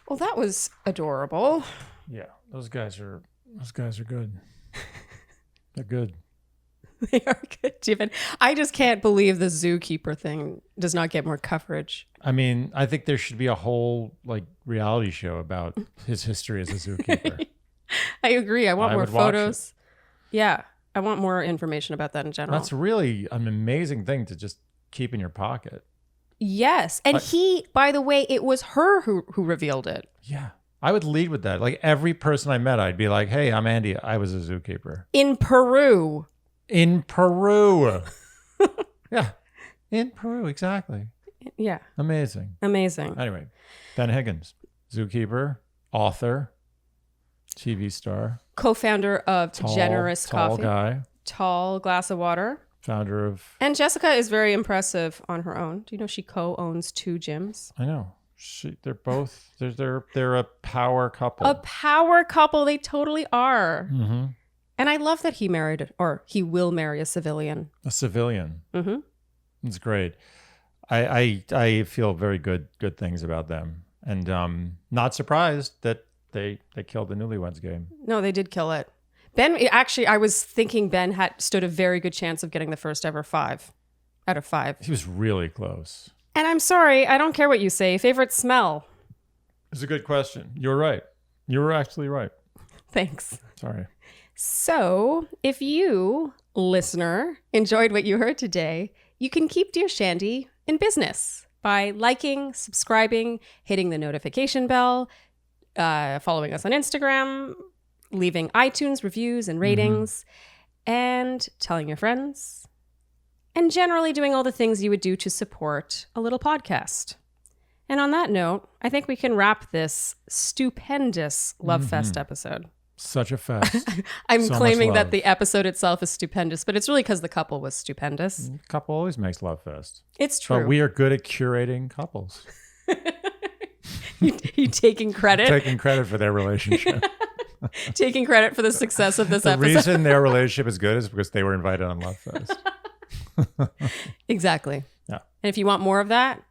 Well, that was adorable. Yeah, those guys are good. They're good. They are good, Stephen. I just can't believe the zookeeper thing does not get more coverage. I mean, I think there should be a whole reality show about his history as a zookeeper. I agree. I want I more would watch photos. Yeah, I want more information about that in general. That's really an amazing thing to just keep in your pocket. Yes. And he, by the way, it was her who revealed it. Yeah. I would lead with that. Like every person I met, I'd be like, hey, I'm Andy. I was a zookeeper. In Peru. In Peru. Yeah. In Peru, exactly. Yeah. Amazing. Amazing. Anyway, Ben Higgins, zookeeper, author, TV star, Co-founder of Generous tall Coffee. guy, Tall glass of water. founder of. And Jessica is very impressive on her own. Do you know she co-owns 2 gyms? I know. They're both. They're a power couple. A power couple. They totally are. Mm-hmm. And I love that he married, or he will marry a civilian. A civilian. Mm-hmm. It's great. I feel very good things about them, and not surprised that they killed the Newlyweds Game. No, they did kill it. Ben, actually, I was thinking Ben had stood a very good chance of getting the first ever 5 out of 5. He was really close. And I'm sorry, I don't care what you say. Favorite smell? It's a good question. You're right. You were actually right. Thanks. Sorry. So, if you, listener, enjoyed what you heard today, you can keep Dear Shandy in business by liking, subscribing, hitting the notification bell, following us on Instagram, leaving iTunes reviews and ratings, and telling your friends, and generally doing all the things you would do to support a little podcast. And on that note, I think we can wrap this stupendous Love Fest episode. Such a fest. I'm So claiming much that love. the episode itself is stupendous, but it's really because the couple was stupendous. Couple always makes Love Fest. It's true. But we are good at curating couples. You taking credit? Taking credit for their relationship. Taking credit for the success of this The episode. reason their relationship is good is because they were invited on Love Fest. Exactly. Yeah. And if you want more of that,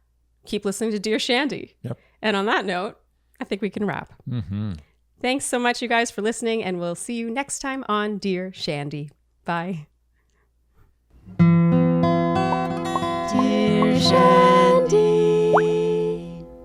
keep listening to Dear Shandy. Yep. And on that note, I think we can wrap. Mm-hmm. Thanks so much, you guys, for listening, and we'll see you next time on Dear Shandy. Bye. Dear Shandy.